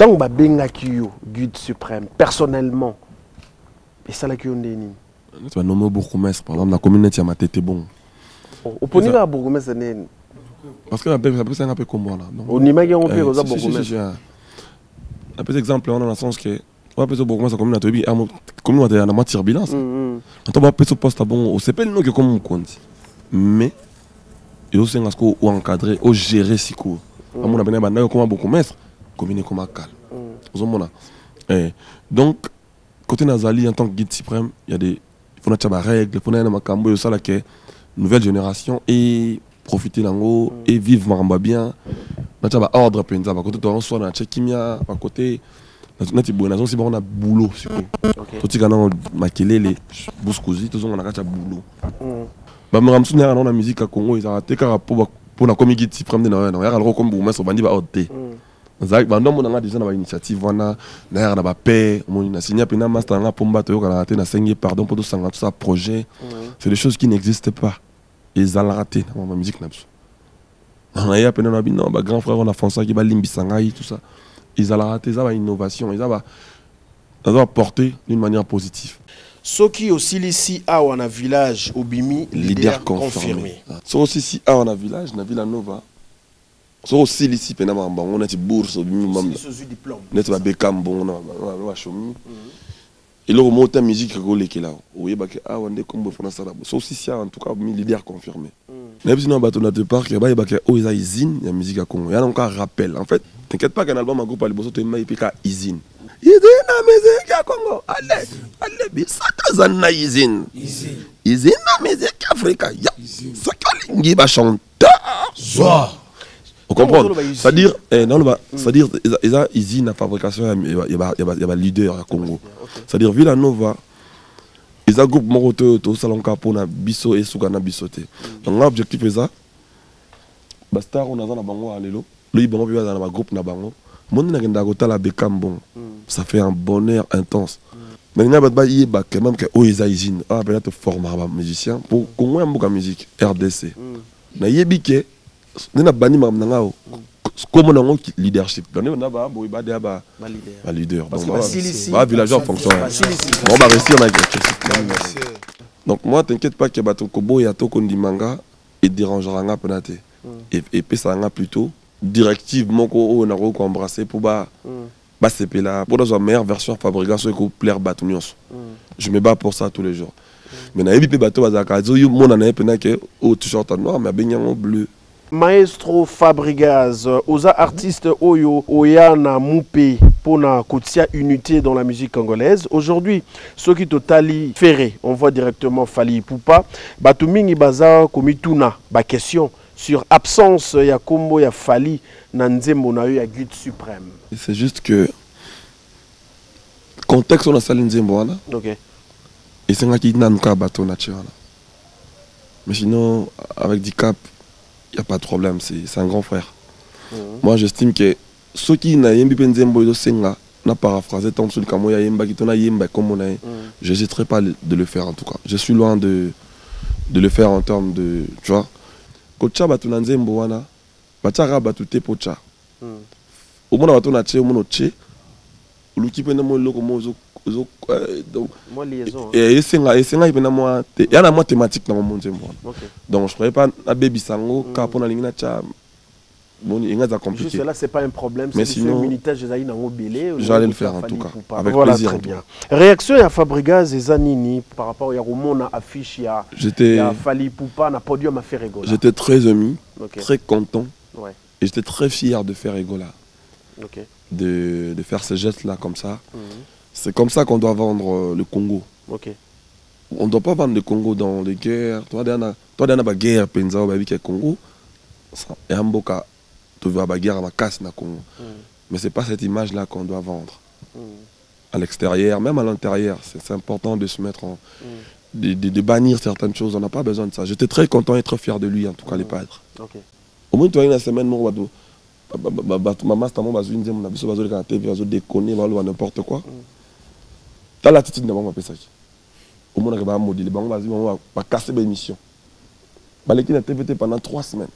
Tant que bengaki yo guide suprême personnellement et ça la qui on déni. Tu vas nommer bourgmestre par exemple la commune de Matete bon. Au poniga bourgmestre né. Parce que après c'est un peu comme là. Au nima qui on peut aux bourgmestre. Un peu exemple on dans le sens que on va passer bourgmestre commune Tobi commune on a ma turbulence. On va passer poste bon au CPL non que comme on compte. Mais il aussi un aspect ou encadrer ou gérer si court. À mon avis on a comme bourgmestre commune comme calme. Donc, côté Nazali, en tant que guide suprême, il y a des règles, il faut que la nouvelle génération et profiter d'ango et vivre maramba bien. Il y a ordre à penza, côté de soit dans la Tchékimia, à côté, on a boulot. Tout ce qu'on a maquillé, bouscousi, tout ça on a boulot. Bah, me ramène dans la musique à Congo, ils ont été pour la comédie guide suprême de Noël. Il y a alors comme bourgmestre, on va dire Zak ba ndomo nanga déjà na ba initiative wana na ya na ba paix mon na signé pena master nga pomba to kana raté na sengi pardon pour tout ça tout ça projet c'est des choses qui n'existent pas ils ont raté dans ma musique na biso na ya pena na bino ba grand frère on a François qui ba limbisa ngai tout ça ils ont raté ça ba innovation ils ont apporté d'une manière positive. Ceux qui aussi ici à un village Obimi leader confirmé. Ceux aussi ici à un village na Villa Nova. So aussi ici pena mamba on a ti bourse au bimi mamba net ba bekam bon na chomi et le monter musique ko leki là oui ba ke ah wande kombo fona ça so aussi si en tout cas mi leader confirmé même sinon bato na te parc ba ke o isa usine ya musique à Congo ya encore rappel en fait t'inquiète pas qu'un album à groupe à liboso to mai pika usine na musique à Congo allez bisata zanna usine na musique africa ya ça kalingi ba chanteur vous comprenez? C'est-à-dire, c'est-à-dire, ils ont une fabrication, il y a leader à Congo. C'est-à-dire, Villanova, ils ont un groupe Moroto, tout ça, pour na biso et Sougana bisoté. Donc, l'objectif est ça. Bastar, on a un bango à l'élo. Lui, bango, il y a un groupe na bango. Mon n'a pas la Bekam bon. Ça fait un bonheur intense. Mais il y a même que ils ont usine. Ah, ben là, tu formes un musicien pour Congo, il y a musique RDC. Na yebike. Nena bani mamnanga comme on a leadership on a ba leader donc villageois fonctionne on va rester donc moi t'inquiète pas que baton kobo ya to kondimanga et dérangera nga penate et pesa nga plutôt directivement ko na ko embrasser pour ba CP là pour dans une meilleure version fabrication ko plaire baton nyonso je me bats pour ça tous les jours mais na yebi pe bato bazaka zo yo mon na pena que au t-shirt noir mais benyango bleu. Maestro Fabregas, aux artistes Oyo, Oyana, Moupé, pour la Kotia unité dans la musique congolaise. Aujourd'hui, ceux qui totali ferré, on voit directement Fali Poupa. Batumingi Baza, Komituna, ba question sur absence ya Kombo ya Fali, Nanzembo na eu ya guide suprême. C'est juste que contexte on a sali Nzembo wana. OK. Et c'est nga qui nanuka bato na tchana. Mais sinon avec Dicap il n'y a pas de problème, c'est un grand frère. Moi, j'estime que ceux qui n'ont pas paraphrasé tant sur le camo, je n'hésiterai pas de le faire en tout cas. Je suis loin de le faire en termes de. Tu vois, Kocha Batunanzembo wana, Batara Batute Pocha. Au moins, Batunache, au moins, Oche, Luki Penamo Lokomo, donc, et c'est là, il y a une thématique dans mon monde. Donc, je ne pourrais pas un baby sango, car pour la ligne, c'est compliqué. Juste là, ce n'est pas un problème. Mais sinon, j'allais le faire en tout cas. Avec voilà, plaisir. Très bien. Réaction à Fabregas et Zanini par rapport à Roumon à affiche, il y a Fali Poupa, na podium à faire Egola. J'étais très ému, très content. Et j'étais très fier de faire Egola. De faire ces gestes-là comme ça. C'est comme ça qu'on doit vendre le Congo. On ne doit pas vendre le Congo dans les guerres. Toi, il y a une guerre, Penza, au Congo. Et un boka, tu vois la guerre à la casse dans le Congo. Mais ce n'est pas cette image-là qu'on doit vendre. À l'extérieur, même à l'intérieur, c'est important de se mettre en. De bannir certaines choses. On n'a pas besoin de ça. J'étais très content et très fier de lui, en tout cas, les padres. Au moins, tu vois, une semaine, maman, c'est mon bazou, on a vu ce bazou de TV, bazou déconner, n'importe quoi. T'as l'attitude de maman, ça. Au moins, on a modulé, on va casser l'émission. On a été TVT pendant 3 semaines.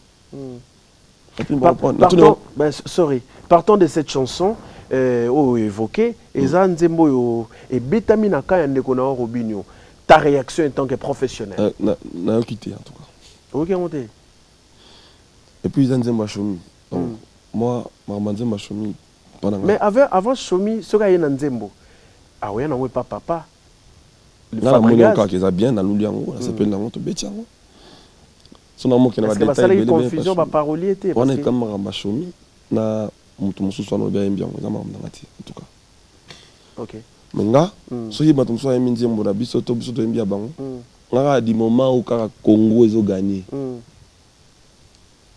Partons de cette chanson, évoqué eza nzembo yo et betami na ka ndeko na Robinho. Ta réaction en tant que professionnel? Na quitté en tout cas. OK monté. Et puis nzembo chomi. Moi ma nzembo chomi pendant. Mais avant chomi ce gars na nzembo. Ah ouais na ouais papa. Le Fabregas qui est bien dans l'Uliango, ça s'appelle dans notre bétiango. Son amour qui n'a pas de détails. C'est la confusion par parolier était. On est comme ma chomi na mutu mususu wana bien bien za mama ngati en tout cas. OK. Menga soki bato mususu ya nzembo na biso to biso to mbia bango. Ngaka di moment où kaka Congo ezo gagner.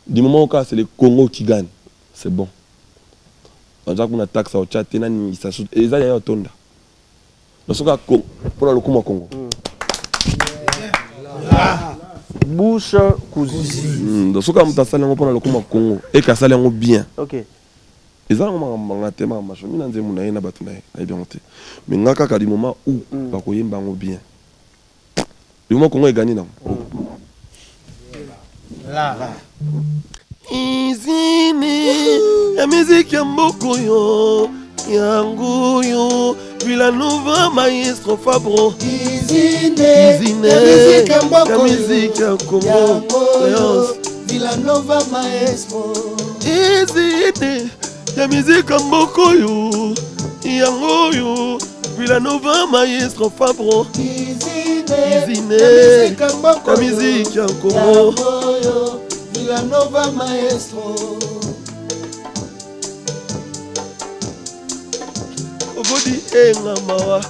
Du moment où c'est le Congo qui gagne, c'est bon. On a une taxe au chat et ça saute et ça y a tonda. Donc ce pour le Congo. Bouche cousi. Donc ce qu'on a salé pour le Congo et que ça l'est bien. OK. Et ça on a tellement machin ni nze muna ina batuna na bien monté. Mais ngaka ka du moment où ba ko yemba ngo bien. Du moment Congo est gagné non. Là. Izine ya musique ya mboko yo yango yo Villanova maestro Fabro. Izine ya musique ya Congo Léonce Villanova maestro. Izine ya musique ya mboko yo yango yo Villanova maestro Fabro. Izine ya musique ya Congo Villanova maestro. Ogodi enga mawa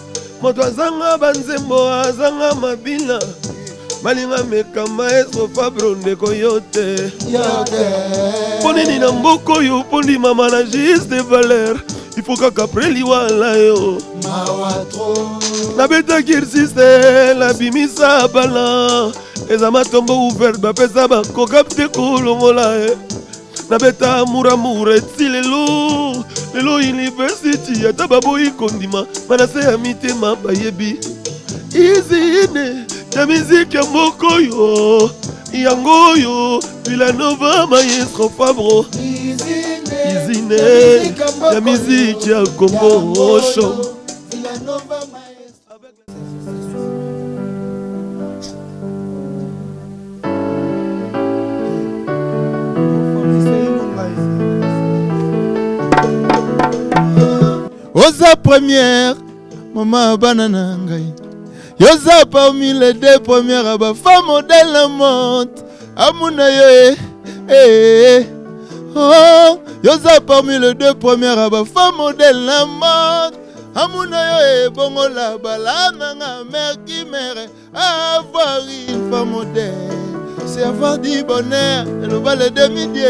moto azanga banzembo azanga mabila malinga meka maestro Fabro ndeko yote ponini na mboko yo pondi mama na juste valeur il faut kaka preli wala yo mawa tro na beta kirsiste la bimisa bala eza matombo ouvert bapesa bakokapte kolongola na beta muramura eti lelo university ata baboyi kondima manase ya mitema bayebi izine ya miziki ya mboko yo yango yo Villanova maestro Fabro. Izine ya miziki ya Congo show Villanova maestro. Osa première, maman banana ngai. Yosa parmi les deux premières femmes modèles la monte. Amuna yo oh, Yosa parmi les deux premières femmes modèles la monte. Amuna yo bongo la balana nga mère qui mère. Avoir une femme modèle, c'est avoir du bonheur et le balai de midi.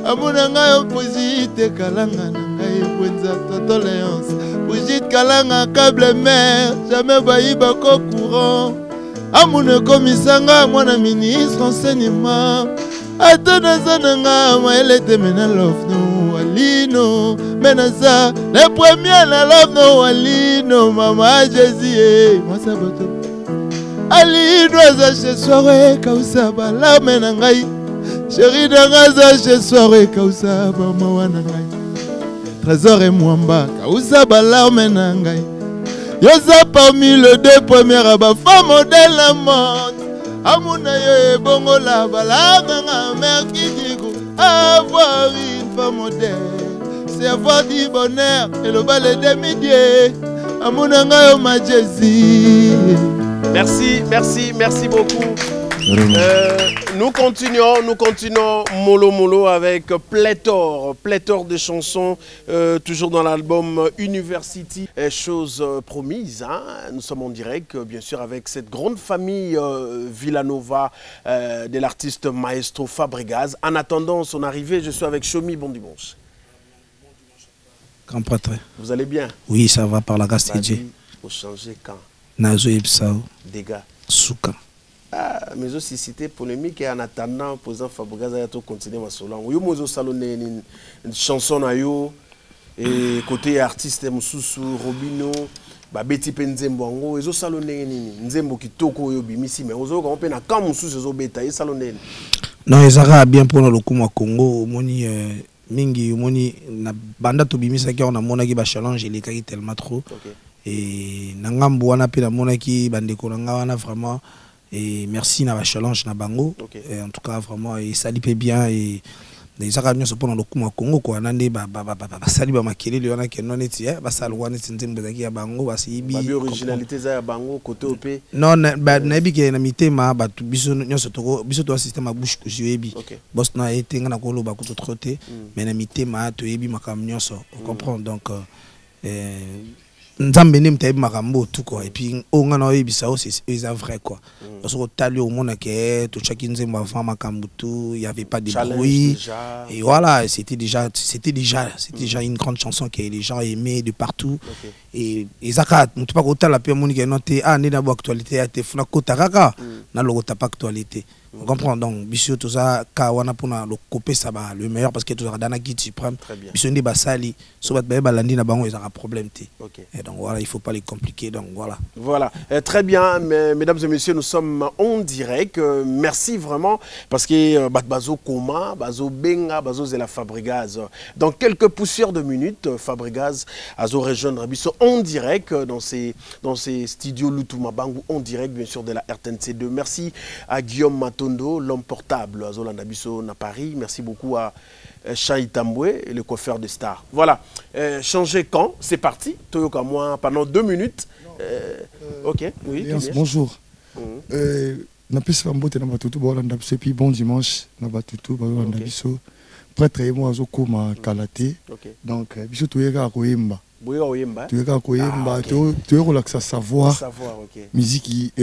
Amuna nga yo posite kalanga ngai wenza toto Léonce. Brigitte kalanga câble mère, jamais bayi bako courant. Amune komisanga mwana ministre enseignement. Atona zananga elle était mena love no Alino. Menaza les premiers na love no Alino mama Jésus moi saboto. Alino za chez soirée kausa bala mena ngai. Chérie danga za chez soirée kausa ba mawana ngai. Trésor et Mwamba, Kausa Balarme Nangai. Yosa parmi les deux premières femmes modèles la monde. Amuna yo bongo la balanga mère qui dit avoir une femme modèle, c'est avoir du bonheur et le balai de midi. Amuna yo ma Jésus. Merci beaucoup. Nous continuons mollo avec pléthore de chansons, toujours dans l'album University, chose promise. Hein? Nous sommes en direct, bien sûr, avec cette grande famille Villanova de l'artiste maestro Fabregas. En attendant son arrivée, je suis avec Chomi. Bon dimanche. Grand prêtre. Vous allez bien? Oui, ça va par la grâce de Dieu. Vous changez quand? Nazo Epsao. Dégâts. Souka. Mais aussi cité polémique et en attendant président Fabregas a tout continuer ma solan. Oui, moi je salon une chanson na yo et côté artiste Moussou Robinho, ba Betty Penzembo ngo ezo salon nini nzembo kitoko yo bimisi mais ozo ko pe na quand Moussou ezo beta e salon nini. Non, ezara bien pour le Congo, moni mingi omoni na banda to bimisaki on a monaki ba challenge il est tellement trop et na ngambo wana pe na monaki bandeko na nga wana vraiment et merci na ba challenge na bango et en tout cas vraiment et ça dit bien et les Arabes sont pendant le coup Congo quoi nande ba sali ba makele le wana ke non eti ba sal wana tinzem bezaki ya bango ba sibi ba originalité za ya bango côté op non ba na bi ke na mitema ba biso nyonso to système a bouche ko jebi boss na etenga na ko lo ba ko to trotter mais na mitema to yebi makam nyonso on comprend donc nzambe ne mtayebi makambo tout quoi et puis on a ebisa c'est vrai quoi parce que tali au monde que tout chaque nzembo avant makambo tout il y avait pas de bruit et voilà c'était déjà une grande chanson que les gens aimaient de partout et zakat on pas autant la pire monique noté ah né d'abord actualité a été funa kota kaka na logo ta pas actualité on comprend donc biso tout ça ka wana pona le copier ça va le meilleur parce que tout ça dana guide suprême biso ndi basali so bat ba landi na bango ils aura problème té et donc voilà il faut pas les compliquer donc voilà très bien mesdames et messieurs nous sommes en direct merci vraiment parce que bazo koma bazo benga bazo zela Fabregas dans quelques poussières de minutes Fabregas azo rejoindre biso en direct dans ces studios Lutuma Bangu en direct bien sûr de la RTNC2 merci à Guillaume Mato l'homme portable à Zolanda Bisso à Paris. Merci beaucoup à Chai Tamboué, le coiffeur de stars. Voilà. Changer quand? C'est parti. Toyoka moi pendant 2 minutes. Ok. Oui. Bonjour. Bon dimanche. Prêtre et moi Zokoma Kalaté. Donc Bisso Toyega Koyemba. Tu es relaxé à savoir musique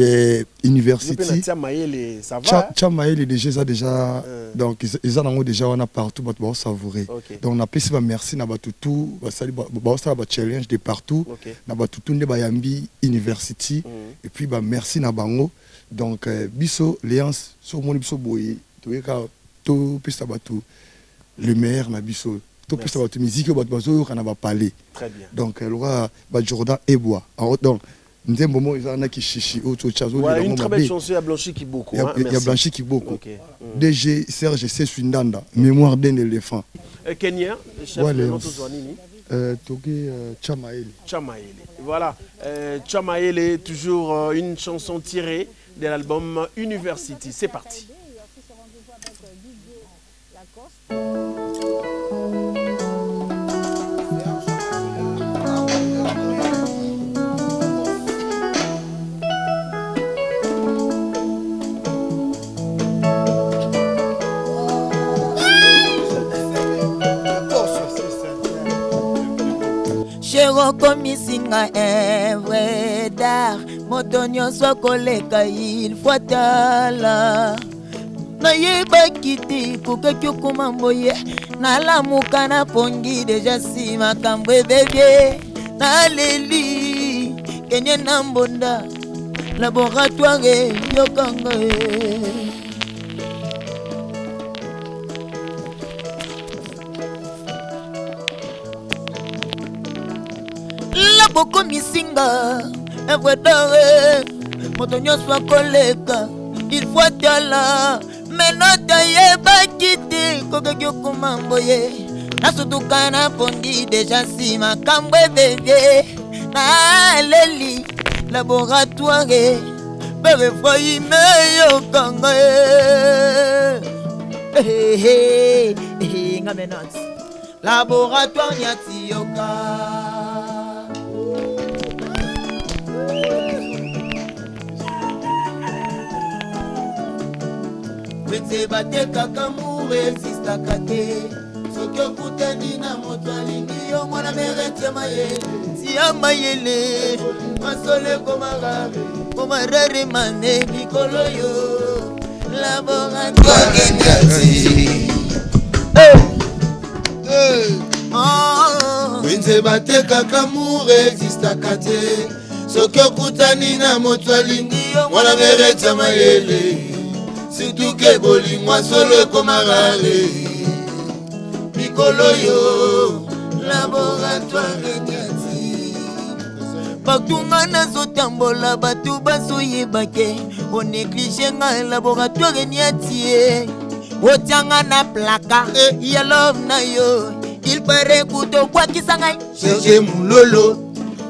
université Tchamaël déjà donc ils en déjà on a partout on savourer donc on a plus merci na batutu ça challenge de partout na batutu ne bayambi university et puis merci na bango donc biso léance sur mon biso boy tu es to pista batu le meilleur na biso tout ça votre musique on va parler très bien donc Laura Jordan et bois donc nous moment ils en a qui chichi autre chose une très belle chanson à Blanchi qui beaucoup il y a Blanchi qui beaucoup DG Serge C Swindanda mémoire d'un éléphant Kenya chef de notre Zwanini Togi Chamaël voilà Chamaël est toujours une chanson tirée de l'album University c'est parti. Komisinga ewe dar moto nyonso koleka il faut tala na yeba kiti kokaki okoma mboye nalamuka na pongi deja si makambo ebebie naleli kenye na mbonda laboratoire yokanga Boko misinga evwedore moto nyonso akoleka il faut tala menota yeba kiti kokeki okoma mboye nasutuka na pondi deja si makambo ebebie naleli laboratoire berefoi meyokanga ngamenat laboratoire nyatiyoka Wete bate kaka moure existaka te soki okutani na moto alingi yo mwana merete mayele tia mayele masole komarare mane mikolo yo laboratoire nyati Wete bate kaka moure existaka te soki okutani na moto alingi yo mwana merete mayele Surtout que bolingwa solo komarare Mikolo yo laboratoire nyati Batunga nazo tambola batu baso yebake O néglige nga laboratoire nyati otianga na plaka ya love na yo il paraît kuto kwa kisangai Serge Mulolo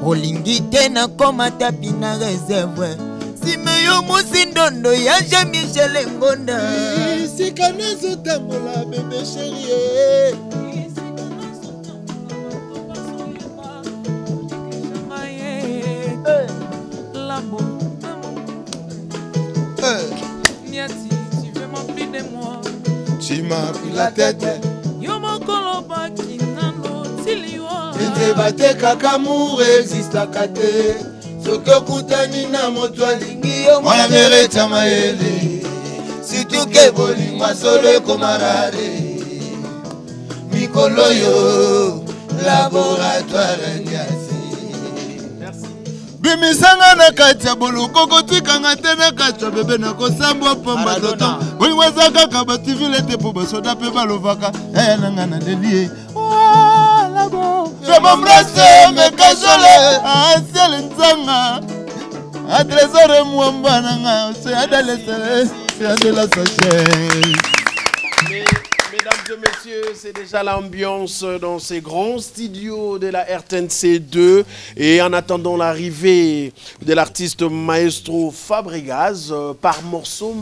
olingi te na koma tapi na réserve Simeyo Musindondo ya Jean-Michel Ngonda sikana zotambola bébé chérie Tu veux m'appeler de moi. Tu m'as pris la tête. Yo mokoloba kinano tiliwa. Ete bate kakamour existe à kate. Soko kutani na moto alingi yo mwana mereta maele. Situ ke boli masolo komarare. Mikolo yo laboratoire nyasi. Bimisanga na kati ya boloko kotikanga te na kati ya bebe na kosambwa pamba toto boingwaza kaka bativile te po basoda pe balovaka eya nanga na delie je m'embrasse me cajole asiele nzanga a trésor mwamba nanga c'est adalese c'est adela sachet. Mesdames et messieurs, c'est déjà l'ambiance dans ces grands studios de la RTNC 2. Et en attendant l'arrivée de l'artiste maestro Fabregas, par morceau,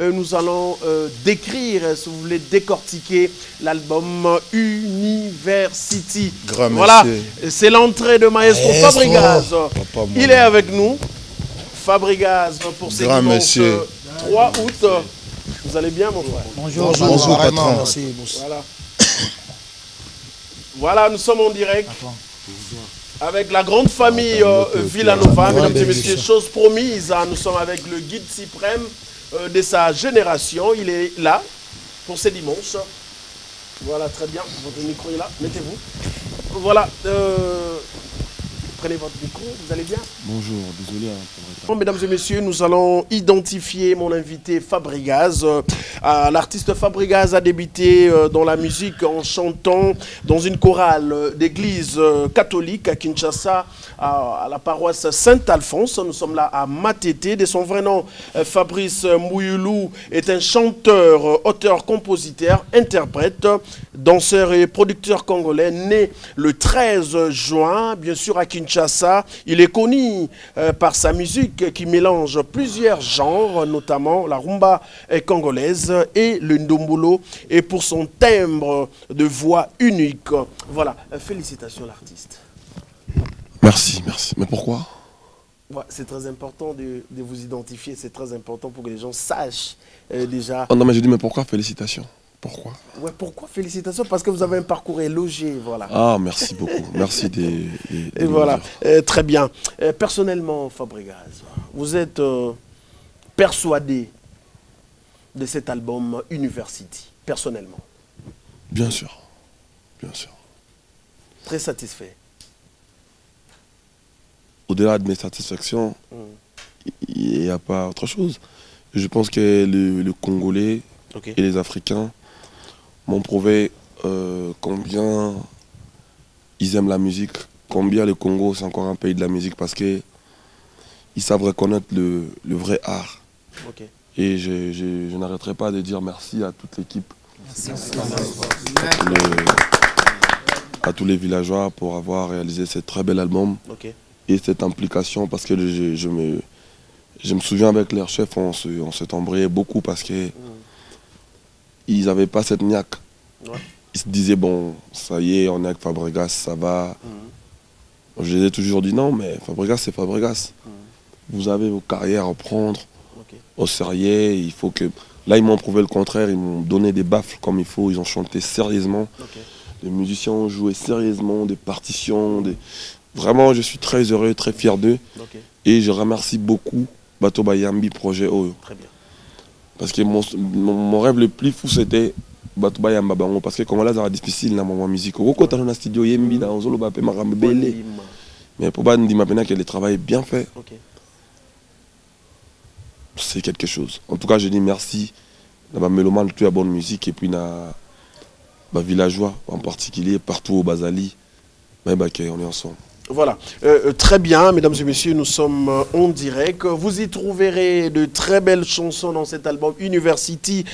nous allons décrire, si vous voulez, décortiquer l'album University. Grand voilà, monsieur. c'est l'entrée de maestro Fabregas. Il est avec nous. Fabregas pour ces dimanches 3 août. Vous allez bien, mon frère? Bonjour, bonjour patron. Merci. Voilà. Voilà, nous sommes en direct avec la grande famille Villanova, mesdames et messieurs. Chose promise, nous sommes avec le guide suprême de sa génération. Il est là pour ces dimanches. Voilà, très bien. Votre micro est là. Mettez-vous. Voilà. Prenez votre micro, vous allez bien? Bonjour, désolé pour le retard. Mesdames et messieurs, nous allons identifier mon invité Fabregas. L'artiste Fabregas a débuté dans la musique en chantant dans une chorale d'église catholique à Kinshasa, à la paroisse Saint-Alphonse. Nous sommes là à Matete. De son vrai nom, Fabrice Mouyoulou est un chanteur, auteur, compositeur, interprète, danseur et producteur congolais, né le 13 juin, bien sûr à Kinshasa. Il est connu par sa musique qui mélange plusieurs genres, notamment la rumba congolaise et le ndombolo, et pour son timbre de voix unique. Voilà, félicitations l'artiste. Merci, merci. Mais pourquoi? Ouais, c'est très important de vous identifier, c'est très important pour que les gens sachent déjà. Oh non, mais je dis, mais pourquoi félicitations? Pourquoi? Ouais, pourquoi félicitations? Parce que vous avez un parcours élogé, voilà. Ah, merci beaucoup. Merci des et voilà, très bien. Personnellement, Fabregas, vous êtes persuadé de cet album University, personnellement? Bien sûr, bien sûr. Très satisfait. Au-delà de mes satisfactions, il n'y a pas autre chose. Je pense que le Congolais et les Africains m'ont prouvé combien ils aiment la musique, combien le Congo c'est encore un pays de la musique parce qu'ils savent reconnaître le vrai art. Et je n'arrêterai pas de dire merci à toute l'équipe, à tous les villageois pour avoir réalisé ce très bel album et cette implication parce que je me souviens avec leurs chefs, on s'est embrouillé beaucoup parce que ils n'avaient pas cette niaque. Ils se disaient, bon, ça y est, on est avec Fabregas, ça va. Je les ai toujours dit, non, mais Fabregas, c'est Fabregas. Vous avez vos carrières à prendre au sérieux. Il faut que... Là, ils m'ont prouvé le contraire. Ils m'ont donné des baffles comme il faut. Ils ont chanté sérieusement. Les musiciens ont joué sérieusement, des partitions. Vraiment, je suis très heureux, très fier d'eux. Et je remercie beaucoup Bato Bayambi Projet Oyo. Très bien. Parce que mon rêve le plus fou, c'était Bato Bayamba Bango. Parce que comme là, c'est difficile dans ma musique. Quand on est dans le studio, Yembi, dans Zolo, mais pour pas dire maintenant que le travail est bien fait, c'est quelque chose. En tout cas, je dis merci à ma mélomane, toute la bonne musique, et puis à ma villageois en particulier, partout au Basali, on est ensemble. Voilà, très bien, mesdames et messieurs, nous sommes en direct. Vous y trouverez de très belles chansons dans cet album University,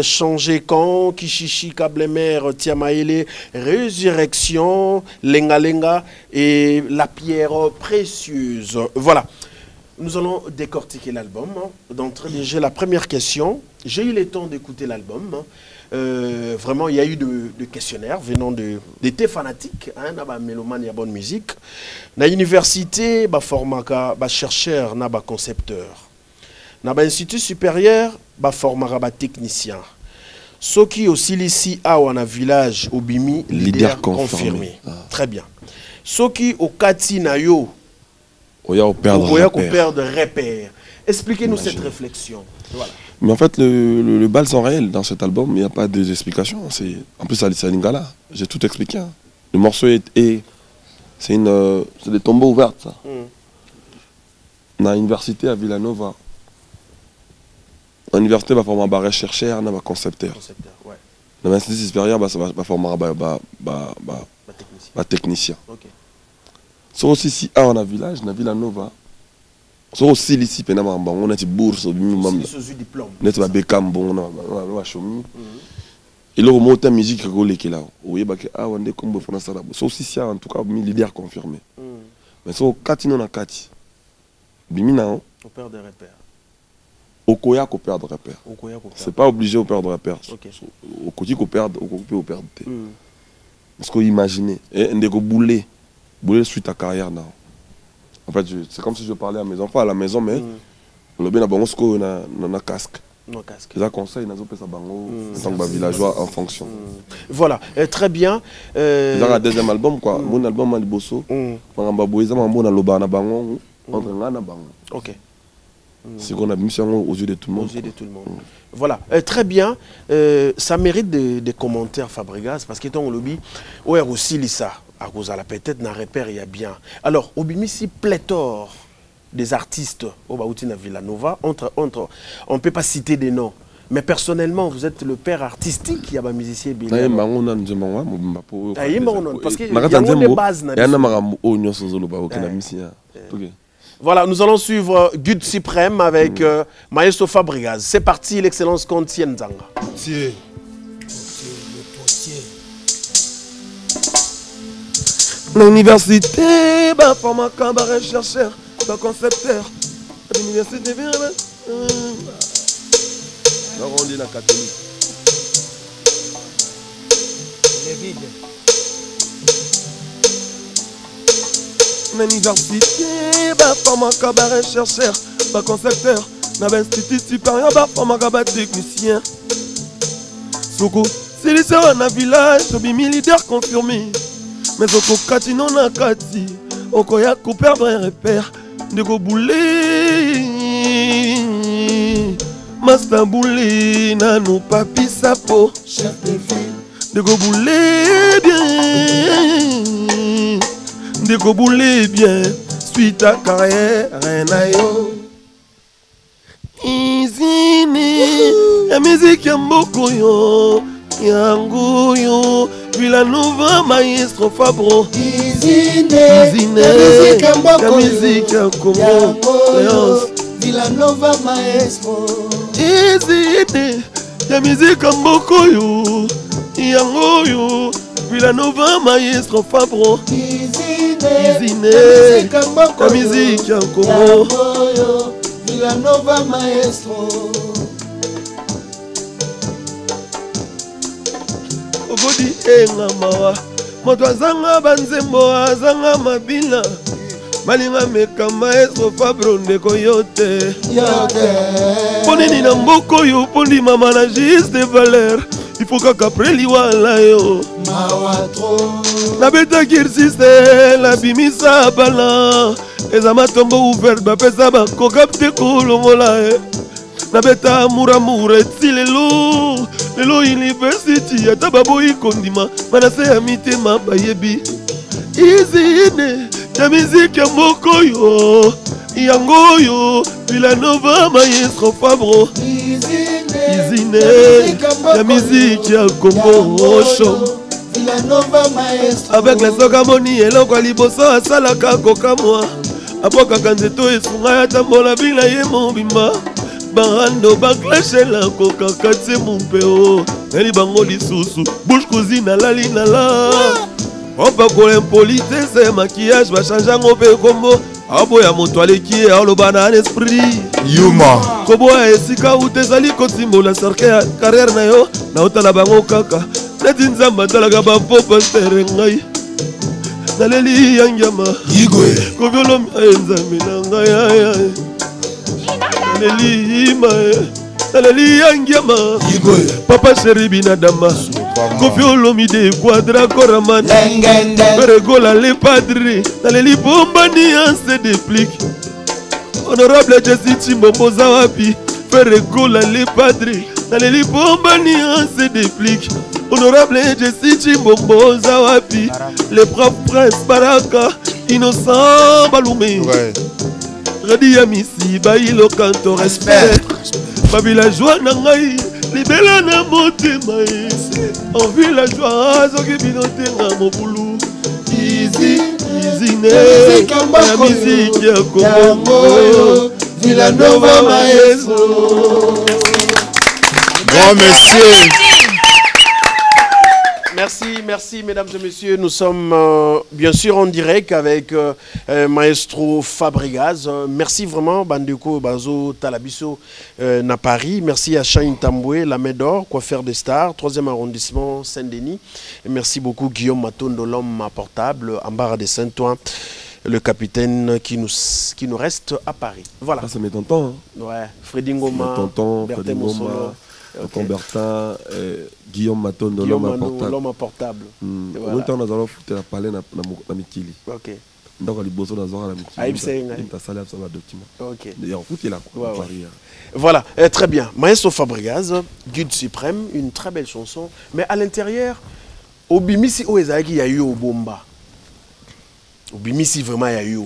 Changer Quand, Kishishi, Kablemer, Tiamaele, Résurrection, Lenga Lenga et La Pierre Précieuse. Voilà, nous allons décortiquer l'album. D'entrée déjà, la première question, j'ai eu le temps d'écouter l'album. Vraiment, il y a eu de questionnaires venant de tes fanatiques, hein, na mélomane ya bonne musique. Na université, ba formaka, ba chercheur, na ba concepteur. Na ba institut supérieur, ba formaka ba technicien. Soki aussi ici à wana village obimi leader confirmé. Très bien. Soki au kati na yo, oya perdre repère. Expliquez-nous cette réflexion. Voilà. Mais en fait, le bal sont réels dans cet album, il n'y a pas d'explication. En plus, c'est à Lingala, j'ai tout expliqué. Hein. Le morceau c'est des tombeaux ouverts, ça. Dans l'université à Villanova, l'université va former un chercheur, un concepteur. Dans l'institut supérieur, va former un technicien. C'est aussi si on a un village, dans Villanova. So aussi ici on a des bourses au minimum. Net ba bekam bon on a chomi. Et le monter musique rolé qui là. Oui ba que ah on est comme fona ça là. So aussi si en tout cas mi leader confirmé. Mais so kati non kati. Bimina on perd des repères. Okoya ko perd des repères. C'est pas obligé au perdre des repères. Au côté ko perdre au perdre. Parce que imaginez et ndeko bouler suite à carrière là. En fait, c'est comme si je parlais à mes enfants à la maison, mais le bien a un casque. Ils ont conseil, ils ont fait ça en tant que villageois en fonction. Voilà, très bien. Ils ont un deuxième album, quoi. Mon album à Liboso. Ok. C'est qu'on a mis ça aux yeux de tout le monde. Voilà, très bien. Ça mérite des commentaires, Fabregas, parce que ton lobby, ouais, aussi Lisa. À cause de la peut-être n'a repère il y a bien. Alors, au Bimisi pléthore des artistes au Baoutina Villanova, on ne peut pas citer des noms. Mais personnellement, vous êtes le père artistique, il y a un musicien bien. Parce qu'il y a des bases. Voilà, nous allons suivre Good Suprême avec Maestro Fabregas. C'est parti, l'excellence Kontien Nzanga. L'université, bah format cabaret chercheur, bah concepteur. L'université, on dit la catholique. L'université, bah format cabaret chercheur, bah concepteur. Dans l'institut supérieur, bah format cabaret technicien. Soko, c'est les sœurs dans village, obimi leader confirmé. Mais au kati non na kati, okoya ko perdre un repère, de go bouler, master bouler na no papi sapo, chef de ville, de go bouler bien, de go bouler bien, suite à carrière na yo. Izini, la musique ya mboko yo, yango yo. Villanova, maestro Fabro. Izine, la musique en commun. Villanova, maestro. Izine, la musique en bokoyo. Yangoyo, Villanova, maestro Fabro. Izine, la musique en commun. Villanova, maestro. Ogodi enga mawa moto azanga banzembo azanga mabila malinga meka maestro Fabro ndeko yote ponini na mboko yo pondi mama na juste valeur il faut kaka preli wala yo na beta kirsiste la bimisa bala eza matombo ouvert bapesa bakokapte kolongola na beta muramura etilelo lelo university ata baboyi kondima manase ya mitema bayebi izine ya miziki ya mboko yo yango yo Villanova maestro Fabro izine ya miziki ya Congo Osho Villanova Maestro. Avec les sogamoni et l'oncle liboso à salaka kokamwa. Apoka kanzeto et sunga tambola bila ye mobimba. Barando baklache la coca katse mon peo. Neli bango lisusu. Bouche cousine la linala. On peut qu'on impolitesse maquillage va changer en opé combo. Abo ya moto aleki ya olobana esprit Yuma Kobo ya esika utezali kosimbola sarke carrière na yo na otala bango kaka neti nzamba talaka bapopa stere ngai naleli yangyama Igwe koviolomi nzambe na ngai naleli ima naleli yangyama Igwe papa chéri binadama koviolomi de quadra koraman regola le padri naleli bombani se déplique honorable Jesse Chimbombo Zawapi regola le padri naleli bombani se déplique honorable Jesse Chimbombo Zawapi le propre prince Baraka innocent Baloumé Radi Yamisi Bailo Kanto respect ma villageois nangai libela na motema en villageois zoki binote na mobulu easy ne la musique ya Congo Villanova Maestro. Grand monsieur. Merci mesdames et messieurs. Nous sommes bien sûr en direct avec Maestro Fabregas. Merci vraiment Bandeko Bazo Talabiso na Paris. Merci à Chahine Tamboué, la main d'or, coiffeur des stars, 3e arrondissement Saint-Denis. Et merci beaucoup Guillaume Matondo, l'homme portable, Ambara de Saint-Ouen, le capitaine qui nous reste à Paris. Voilà. Ah, ça met ton temps. Hein. Ouais, Freddy Ngoma, Freddy Ngoma. Tonton Bertin, Guillaume Matondo, l'homme portable. Nous allons foutre la palais na Mikili. Ok. Donc, les bossons dans la Mikili. Ok. D'ailleurs, foutez là. Voilà, très bien. Maestro Fabregas, Guide suprême, une très belle chanson. Mais à l'intérieur, au Bimisi Oezaki, il y a eu au Bomba. Au Bimisi, vraiment, il y a eu.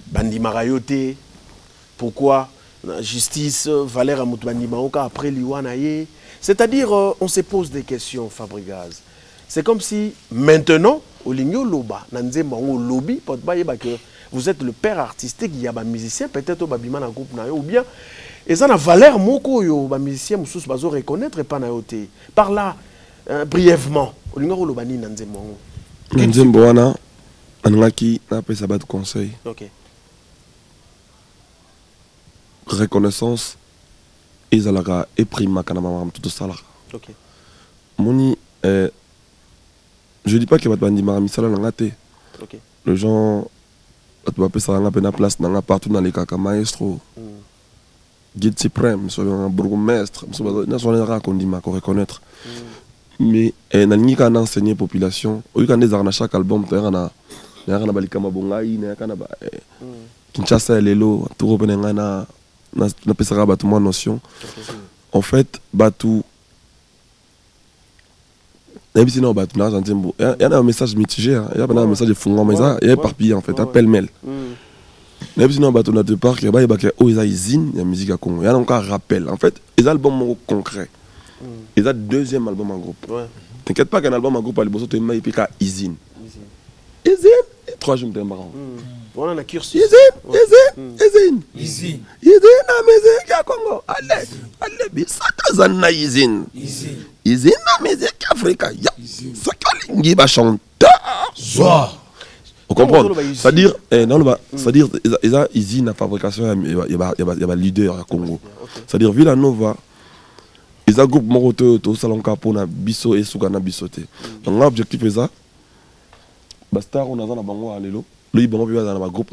Bandi Marayote. Pourquoi? Justice, Valère Amoutbani Maoka, après Liwanaye. C'est-à-dire, on se pose des questions, Fabregas. C'est comme si, maintenant, au Ligno Loba, Nanze Mango Lobby, vous êtes le père artistique, il y a un musicien, peut-être au Babima na groupe, ou bien, et ça, Valère Moko, un musicien, Moussous Bazo reconnaître, pas naote. Par là, brièvement, au Ligno Loba, Nanze Mango. Nanze Mboana, Anlaki, n'a pas sabat de conseil. Ok. Reconnaissance et zalaga et prima kanama tout ça là. Ok. Moni je dis pas que va bandi marami sala ngate. Ok. Les gens tu vas passer nga pena place nga partout dans les kaka maestro. Guide suprême sur un bourgmestre, na sur les rakondima ko reconnaître. Mais na nika na enseigner population, o yika des arna chaque album na balika mabongai na kana ba Kinshasa lelo tout repenenga na pesara batu moins notion. En fait, batu il y a un message mitigé, il y a un message de fondement, mais il y a éparpillé en fait, appel mail. Il y a un batu de parc, il y a une usine, il y a musique à Congo. Il y a encore un rappel. En fait, il y a un album concret. Il y a un deuxième album en groupe. T'inquiète pas qu'un album en groupe, il y a un usine. Usine, 3 jours de marrant. On a un cursus. Izine na musique ya Congo. Allez, bisata zanna izine. Izine na musique Africa. Ya. Sokolingi ba chanteur. Joie. On comprend. C'est-à-dire c'est-à-dire izine na fabrication il y a leader à Congo. C'est-à-dire Villanova ils a groupe moroto to salonka pona biso et sugana bisoté. Donc l'objectif est ça. Basta on a dans bango alelo. Lui, bon, on dans un groupe,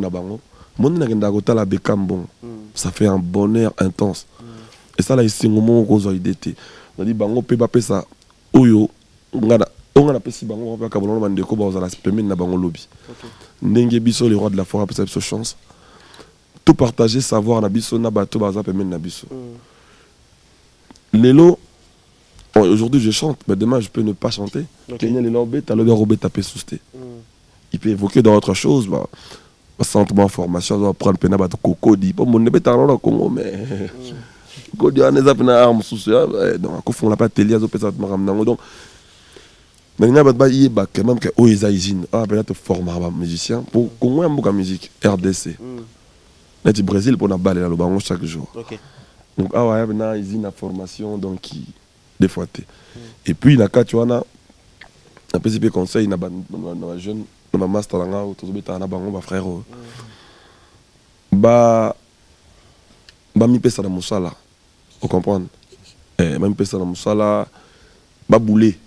ça fait un bonheur intense. Et ça, là, ici, au moment où on a été, on a dit, on peut pas ça. On a fait si on a lobby. N'engue biso, le roi de la forêt, a sa chance. Tout partager, savoir, na biso, na bateau, baza, permet na biso. Lélo, aujourd'hui, je chante, mais demain, je peux ne pas chanter. Kenya, les lobby, t'as le robé tapé sous sté. Il peut évoquer d'autres choses, sentiment, formation, on va prendre pena bato coco dit pas mon nebe tarano au Congo mais coco dit on est à pena arme sous donc on fond la pas télé zo pesa maram nango donc Mais il y a quand même que oh ils usine ah peut-être former un musicien pour comment un bouc musique RDC. Là du Brésil pour na balle là le bango chaque jour. Donc ah ouais na usine à formation donc des fois et puis na tu vois na petit conseil na jeune na master là ou tout beta na bango ba frère ba mi pesa na musala. Vous comprenez? Même pesa na musala ba bouler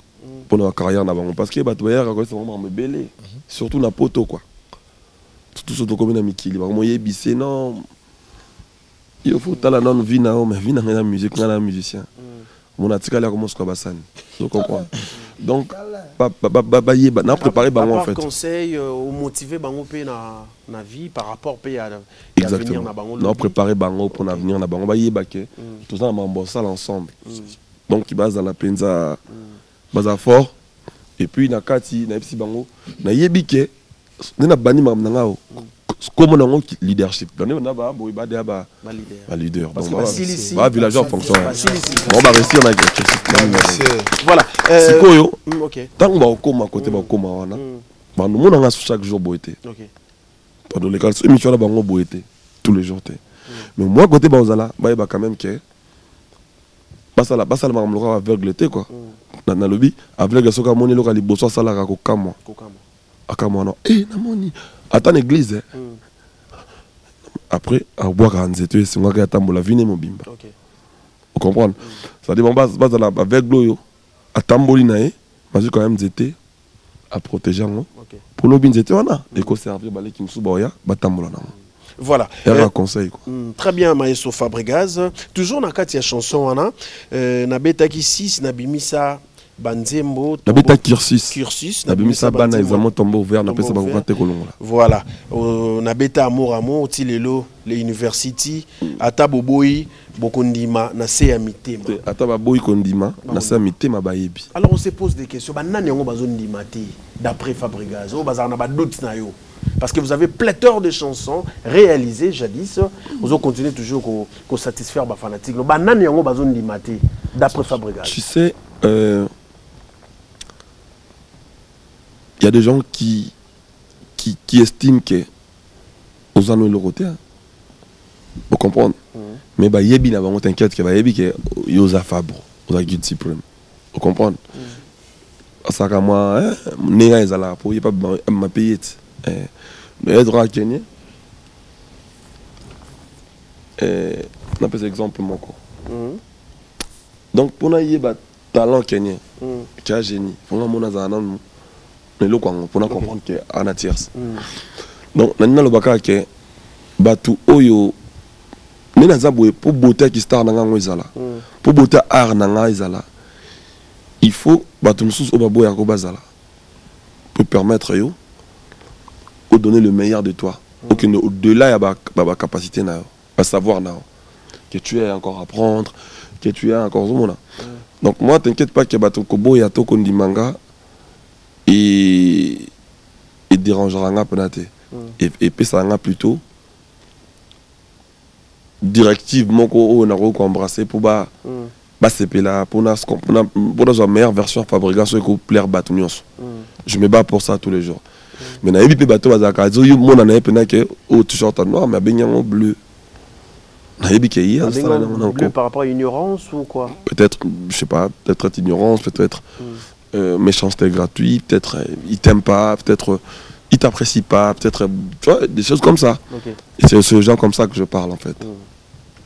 pour notre carrière parce que c'est vraiment me belé surtout na poto quoi surtout comme na mikili vraiment yebissé non il faut tala non vie na mais vie na musique na musicien mon atika là commence quoi basane vous comprenez donc ba yeba na préparer bango en fait conseil ou motiver bango pe na vie par rapport pe à exactement na bango non préparer bango pour l'avenir na bango ba yeba que tout ça on bosse ça ensemble donc qui base dans la penza baza fort et puis na kati na epsi bango na yebike na bani mam na ngao comme na ngo leadership na ba boy ba dia ba leader parce que ba villageois fonctionnaire on va réussir na voilà sikoyo OK tant ba okoma côté ba okoma wana ba nous mona nga chaque jour boité OK pendant les cas émission la bango boité tous les jours mais moi côté ba ozala ba ba quand même que basa la mamloka aveugle quoi na lobby aveugle soka moni loka liboso sala ka kokamo akamo non na moni ata l'église après à boire à nzeto c'est moi qui atambola vine mobimba vous comprenez ça dit bon base la aveugle yo atamboli nae mais quand même nzete à protéger pour lobby nzete wana et ko servir balé ki msuba batambola na. Voilà. Conseil, quoi. Très bien, Maestro Fabregas. Toujours dans la chanson, na beta ki 6, na bimisa banzembo. Na beta cursus. Na bimisa bana examen tombeau ouvert, na pesa bakokate kolonga. Voilà. Na beta amour, tilelo, les university, ata boboyi, bokondima, na se amité. Ata baboyi kondima, na se amité ma bayebi. Alors on se pose des questions. Banani yango bazondima te, d'après Fabregas. O bazana ba doute na yo. Parce que vous avez pléthore de chansons réalisées jadis. Vous continuez toujours à satisfaire les fanatiques. D'après Fabregas. Tu sais, il y a des gens qui estiment que aux anneaux le côté. Vous comprenez? Mais bah yebi n'a pas t'inquiète que bah yebi que yosa Fabre, yosa Guide Supreme. Vous comprenez? Ça comme moi, néa est là pour y pas ma payer. Mais être à Kenya, on a fait exemple mon corps. Donc pour nous y talent kenyan, qui a génie, pour nous on a un mais le quoi pour nous comprendre que on a tierce. Donc nous avons le bac que batu oyo, nous avons pour beauté qui star nanga ngozala, pour beauté art nanga izala, il faut batu nous sous obabo ya kobazala pour permettre yo ou donner le meilleur de toi. Au-delà, il y a la capacité, à savoir que tu es encore à apprendre, que tu es encore au monde. Donc moi, t'inquiète pas que ton kobo et ton kondimanga et dérangera et puis ça plutôt directive mon ko on a embrasser pour ba c'est là pour la meilleure version Fabregas que plaire batunios. Je me bats pour ça tous les jours. Mais na yebi bateau bazaka zo yo mona na epena ke o t-shirt noir mais benyango bleu. Na yebi ke hier ça bleu par rapport à ignorance ou quoi? Peut-être je sais pas, peut-être ignorance, peut-être méchanceté gratuite, peut-être il t'aime pas, peut-être il t'apprécie pas, peut-être tu vois des choses comme ça. Et c'est ce genre comme ça que je parle en fait.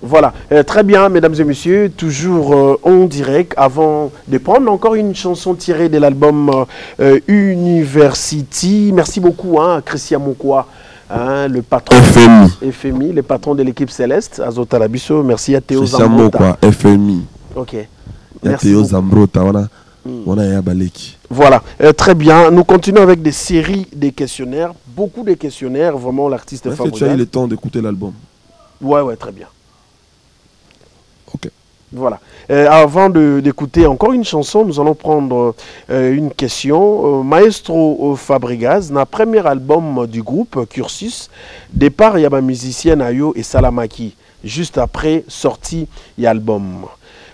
Voilà, très bien, mesdames et messieurs, toujours en direct, avant de prendre encore une chanson tirée de l'album University. Merci beaucoup à Christian Mokwa, le patron FMI, le patron de l'équipe Céleste, Azota Labisso. Merci à Théo Zambrota. FMI. Ok. Merci Théo Zambrota, voilà, très bien. Nous continuons avec des séries de questionnaires, beaucoup de questionnaires, vraiment l'artiste Fabregas. Est-ce que tu as eu le temps d'écouter l'album? Ouais, très bien. Ok. Voilà. Avant d'écouter encore une chanson, nous allons prendre une question. Maestro Fabregas, dans le premier album du groupe, Cursus, départ, il y a ma musicienne Ayo et Salamaki. Juste après, sorti l'album.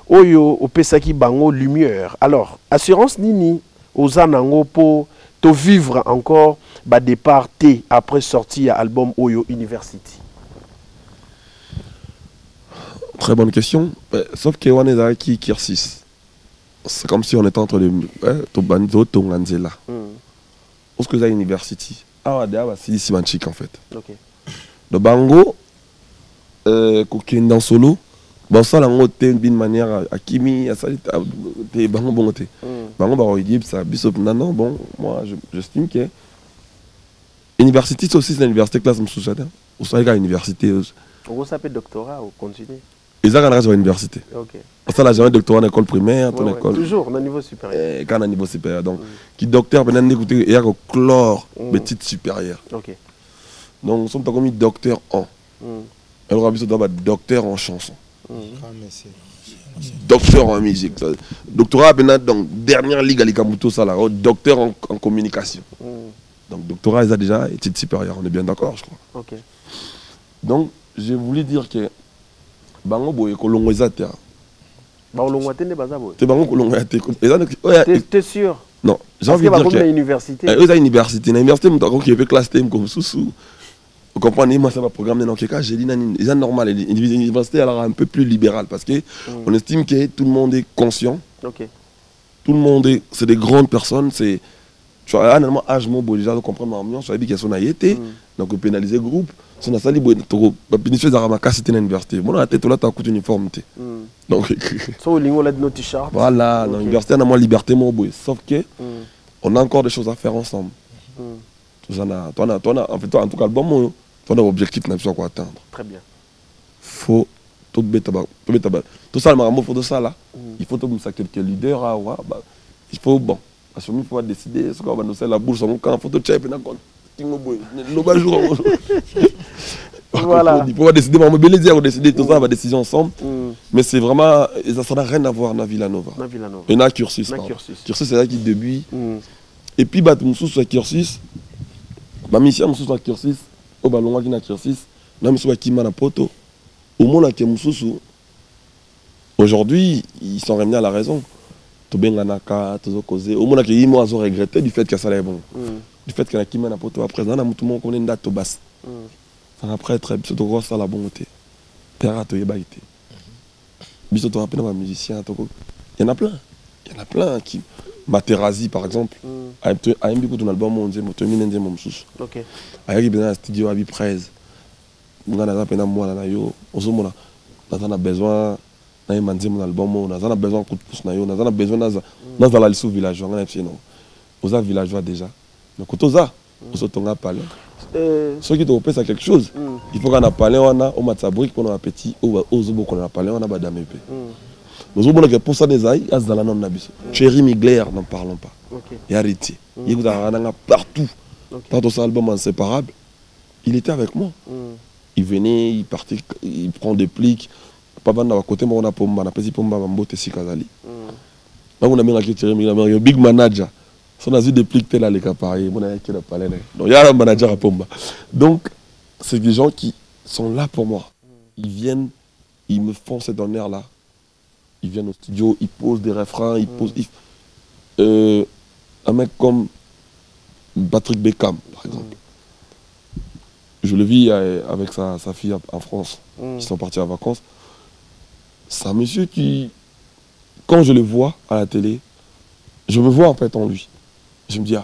Oyo, Opesaki Bango, Lumière. Alors, Assurance Nini, aux anango pour te vivre encore bah départ T après sortie à album Oyo University. Très bonne question. Sauf que on est qui Kirsis. C'est comme si on était entre les Tobanzo Tonganzela. Parce que c'est University. Ah ouais, c'est ici Manchik en fait. OK. Le bango coquin dans solo. Bon ça là d'une manière à Kimi à ça des bango bon côté. Bango ba dit ça bisop non bon moi j'estime que université c'est aussi l'université classe Moussouchada. Ou ça à université. On s'appelle doctorat ou continuer. Ils ont à l'université. OK. Ça là j'ai un doctorat en école primaire, ton école. Toujours au niveau supérieur. Quand au niveau supérieur donc qui docteur maintenant écouter il y a que chlore petite supérieure. OK. Donc nous sommes comme docteur en. Alors on doit être docteur en chanson. Docteur en musique. Doctorat donc dernière ligue à l'Ikamuto ça là, docteur en communication. Donc doctorat ils ont déjà études supérieures, on est bien d'accord je crois. OK. Donc j'ai voulu dire que bango boye kolongo ezate. Ba olongo tende bazaboye. Te bango kolongo ezate. T'es sûr? Non, j'ai envie de dire que université. Eux à université, na université muto ko qui fait classe thème comme sous. Vous comprenez, moi ça va programmer dans quel cas, j'ai dit c'est normal, l'université alors un peu plus libérale parce que on estime que tout le monde est conscient. OK. Tout le monde est c'est des grandes personnes, c'est tu vois normalement âge mon déjà de comprendre l'ambiance, ça veut dire qu'ils sont été donc pénaliser groupe, c'est na sali boy to bénéficier de la cité à l'université. Bon la tête là t'as coûte uniformité. Donc so lingo là de notre t-shirt. Voilà, dans l'université on a moins liberté mon boy, sauf que on a encore des choses à faire ensemble. Toi, en fait, toi, en tout cas, le bon mot, toi, l'objectif n'a pas quoi atteindre. Très bien. Faut tout ça, le marabout, faut de ça là. Il faut tout ça quelques leaders, il faut bon. Parce qu'il faut décider ce qu'on va nous faire la bourse, on faut tout checker, voilà. Il faut décider, on va décider tout ça, on va décider ensemble. Mais c'est vraiment, ça n'a rien à voir avec Villanova. Et na cursus. Cursus, c'est là qui débute. Et puis, bah, tout le cursus. Ma mission est sur cursus, au ballon qui na cursus, na mission qui m'a na poto. Au monde qui est aujourd'hui, ils sont revenus à la raison. Tout bien naka, tout causé. Au monde qui ils m'ont regretté du fait que ça allait bon. Du fait que na qui m'a na poto après, na tout le monde connaît une date au basse. Après très bien, c'est gros ça la bonté. Père a tout ébaïté. Biso to rappelle ma musicien, il y en a plein. Il y en a plein qui Materazzi par exemple, a un ton album on dit motomine mon sous. OK. A eu un studio à Biprez. On a peine moi na yo, ozomona. On a besoin na manzi mon album, on a besoin coup de pouce na yo, on a besoin dans la liste village, on a fait non. Aux villageois déjà. Donc quand ça, on tonga parler. Ceux qui te ça quelque chose, il faut qu'on a parlé on a au matsabrique pour un petit au ozobo qu'on a parlé on a badame pe. Nous avons que pour ça des aïe, as dans la non nabiso. Thierry Migler, n'en parlons pas. Et arrêtez. Il vous a partout. Dans son album Inséparable, il était avec moi. Il venait, il partait, il prend des plics. Papa n'a pas côté, moi on a pomba, on a petit pomba, on a boté si kazali. Là on a mis la Thierry Migler, big manager. Si on a vu des plics tel à l'écapareil, on a qui l'a parlé. Donc il y a un manager à pomba. Donc c'est des gens qui sont là pour moi. Ils viennent, ils me font cet honneur là. Ils viennent au studio, ils posent des refrains, ils posent. Un mec comme Patrick Beckham, par exemple. Je le vis avec sa fille en France. Ils sont partis en vacances. C'est un monsieur qui, quand je le vois à la télé, je me vois en fait en lui. Je me dis,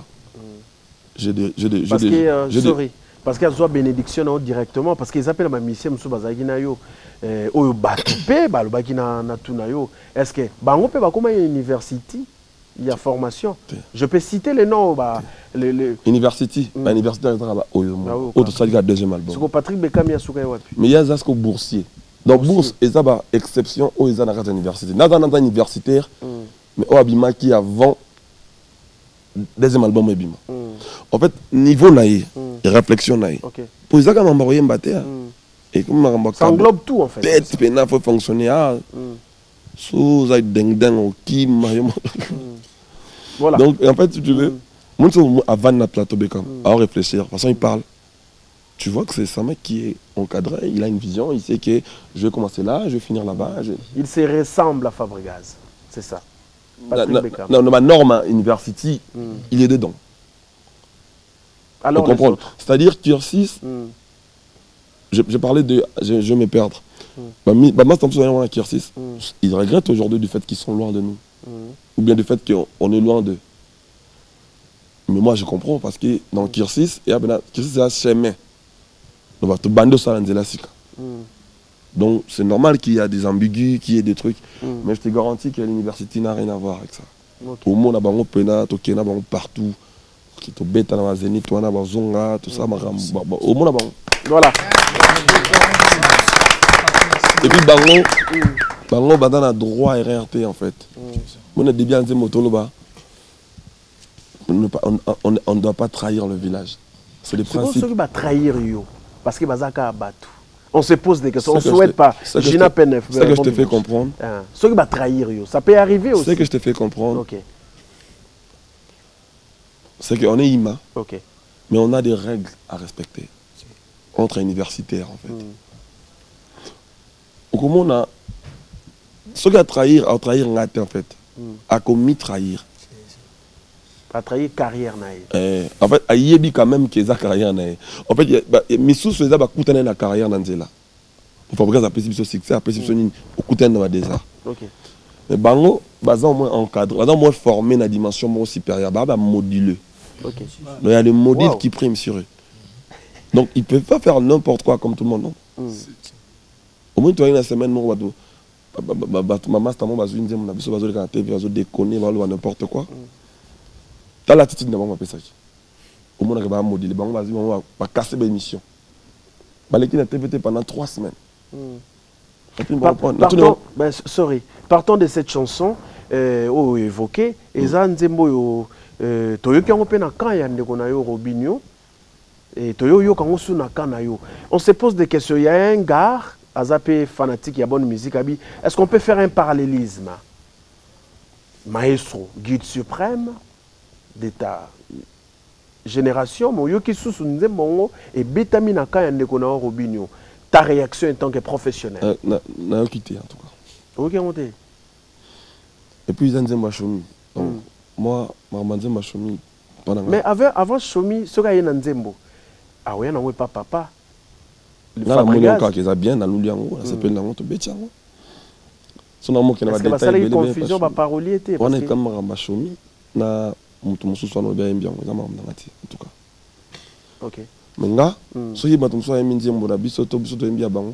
parce qu'il y a soit bénédiction directement, parce qu'ils appellent ma mission, M. Bazaginayo. Oyo batupé balobaki na tunayo est-ce que bango pe bakoma université il y a formation je peux citer les noms bah university université oyo autre ça le deuxième album c'est Patrick Beckham ya suka wapi mais il y a zasko boursier donc bourse et ça ba exception au ils na université na universitaire mais au abimaki avant deuxième album ebima en fait niveau naïe réflexion naïe pour ça quand on va mbater et comme ça englobe tout en fait. Peut-être que il faut fonctionner sous un ding au qui voilà. Donc en fait si tu veux, moi avant na plateau Beckham, à réfléchir, de toute façon il parle. Tu vois que c'est un mec qui est encadré, il a une vision, il sait que je vais commencer là, je vais finir là-bas. Il se ressemble à Fabregas, c'est ça. ma norme university, il est dedans. Alors, c'est-à-dire Cursis, je parlais de... Je vais me perdre. Ils regrettent aujourd'hui du fait qu'ils sont loin de nous. Ou bien du fait qu'on est loin d'eux. Mais moi, je comprends parce que dans Cursis, c'est un chemin. Donc, c'est normal qu'il y a des ambigus, qu'il y ait des trucs. Mais je te garantis que l'université n'a rien à voir avec ça. Au monde, on a partout. Tout ça, au monde, voilà. Et puis, Bango, on a droit à RRT en fait. On a des biens de motoloba. On ne doit pas trahir le village. C'est le principe. C'est qui va trahir yo parce que bazaka abattu. On se pose des questions, on ne souhaite pas. C'est ce que je te fais comprendre. Ce qui va trahir yo, ça peut arriver aussi. C'est ce que je te fais comprendre. OK. C'est qu'on est IMA. OK. Mais on a des règles à respecter entre universitaires en fait. Comment on a ce qui a trahir en fait, a commis trahir. A trahir carrière naïe. En fait, a yebi quand même que ça carrière naïe. En fait, misous faisait ba coûter na carrière dans là. Pour faire ça possible succès, après c'est au coûter na déjà. OK. Mais bango, bazan au moins encadré, bazan au moins formé na dimension moins supérieure, ba moduleux. OK. Donc il y a des modules qui priment sur eux. Donc ils peuvent pas faire n'importe quoi comme tout le monde, non. Au moins tu as une semaine non ma master mon bazou ndem na biso bazou ka TV bazou déconner bazou n'importe quoi. T'as l'attitude de mon message. Au moins on va moduler bango bazou on va casser l'émission. Baleki na TVT pendant 3 semaines. Partons de cette chanson évoquée eza nzembo yo toyoki yango pe na kan ya ndeko na yo Robinho et toyoyo kango su na kan na yo. On se pose des questions, il y a un gars Azapé fanatique, il y a bonne musique. Est-ce qu'on peut faire un parallélisme? Maestro, guide suprême de ta génération, et Betamina Kayande Konao Robinho. Ta réaction en tant que professionnel? N'a quitté en tout cas. Ok, monté. Et puis ils ont dit Machomi. Moi, ma Chomi. Mais avant Chomi, ce gars est Nzembo. Ah oui, non, pas papa. Là, la monnaie qui est bien dans l'ouliango, ça s'appelle la montre bétiango. Son amour qui n'a pas de détails. Est-ce que confusion par parolier était? On est comme un Chomi. Na mutu soit bien bien, en tout cas. Ok. Mais là, ceux qui battent soit un Nzembo na biso to biso to mbia bango.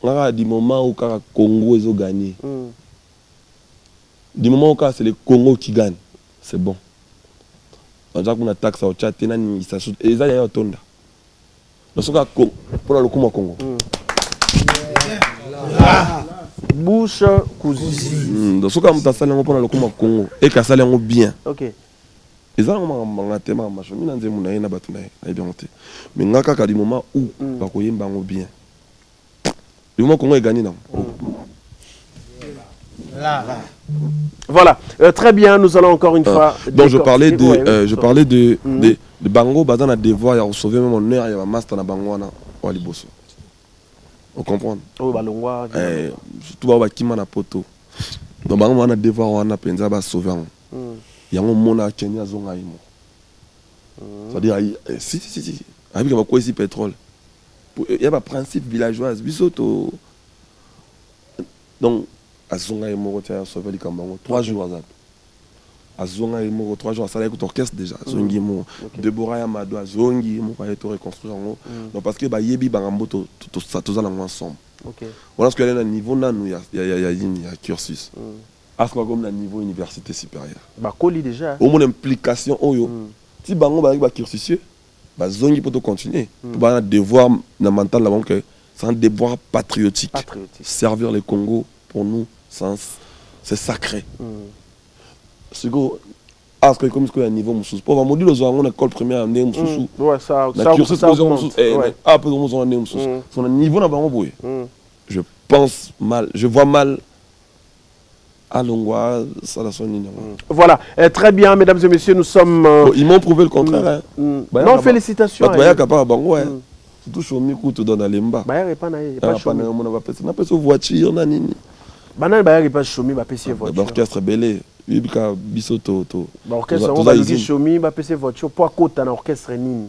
Là, du moment où le Congo est gagné. Du moment où c'est le Congo qui gagne, c'est bon. On a une taxe au Tchad, il s'ajoute. Et ça, il y a un tonda. Pour le Congo. Bouche cousine. Donc, ce que tu as fait pour le Congo, et que ça l'est bien. Ok. Et ça, on a été mal, je suis dit, mais il y a des moments où tu as bien. Le moment où Congo est gagné, non. Voilà, très bien, nous allons encore une fois... Donc je parlais de Bango, Bazan a devoir, il a sauvé même mon heure, il y a un master dans Bango, on va liboso. On comprend? Oh, Balongwa. Surtout, on qui m'a poto. Donc Bango, on a devoir, on a pensé à sauver. Il y a un monde à Kenya, Zonga Imo. C'est-à-dire, si, avec un quoi ici pétrole. Il y a un principe villageois, bisoto. Donc, Azonga et Moro, tu as sauvé les Kambango 3 jours. Azonga et Moro 3 jours, ça a écouté orchestre déjà. Zongi Moro, Deborah Yamado, Zongi Moro a été reconstruit. Donc parce que Yebi Barambo, tout ça ensemble. Voilà ce qu'il y a un niveau, il y a cursus. À ce qu'on a un niveau université supérieure. Bah, Koli déjà. Au moins implication, si Bango va cursus, Zongi peut continuer. Pour un devoir mental, c'est un devoir patriotique. Servir le Congo pour nous. C'est sacré. C'est que comme il y a un niveau moussous. Pour avoir module aux en école primaire année moussous. Ouais, ça son niveau n'a pas embrouillé. Je pense mal, je vois mal à Longwa, ça la sonne. Voilà, très bien, mesdames et messieurs, nous sommes. Ils m'ont prouvé le contraire. Non, félicitations. Surtout Chomi Koutou dans Lemba. Bah, il n'y a pas de voiture, nanini. Banane ba pas chomi ba PC voiture. L'orchestre belé, bibika bisoto to. L'orchestre on va dire chomi ba PC voiture pour kota na orchestre nini.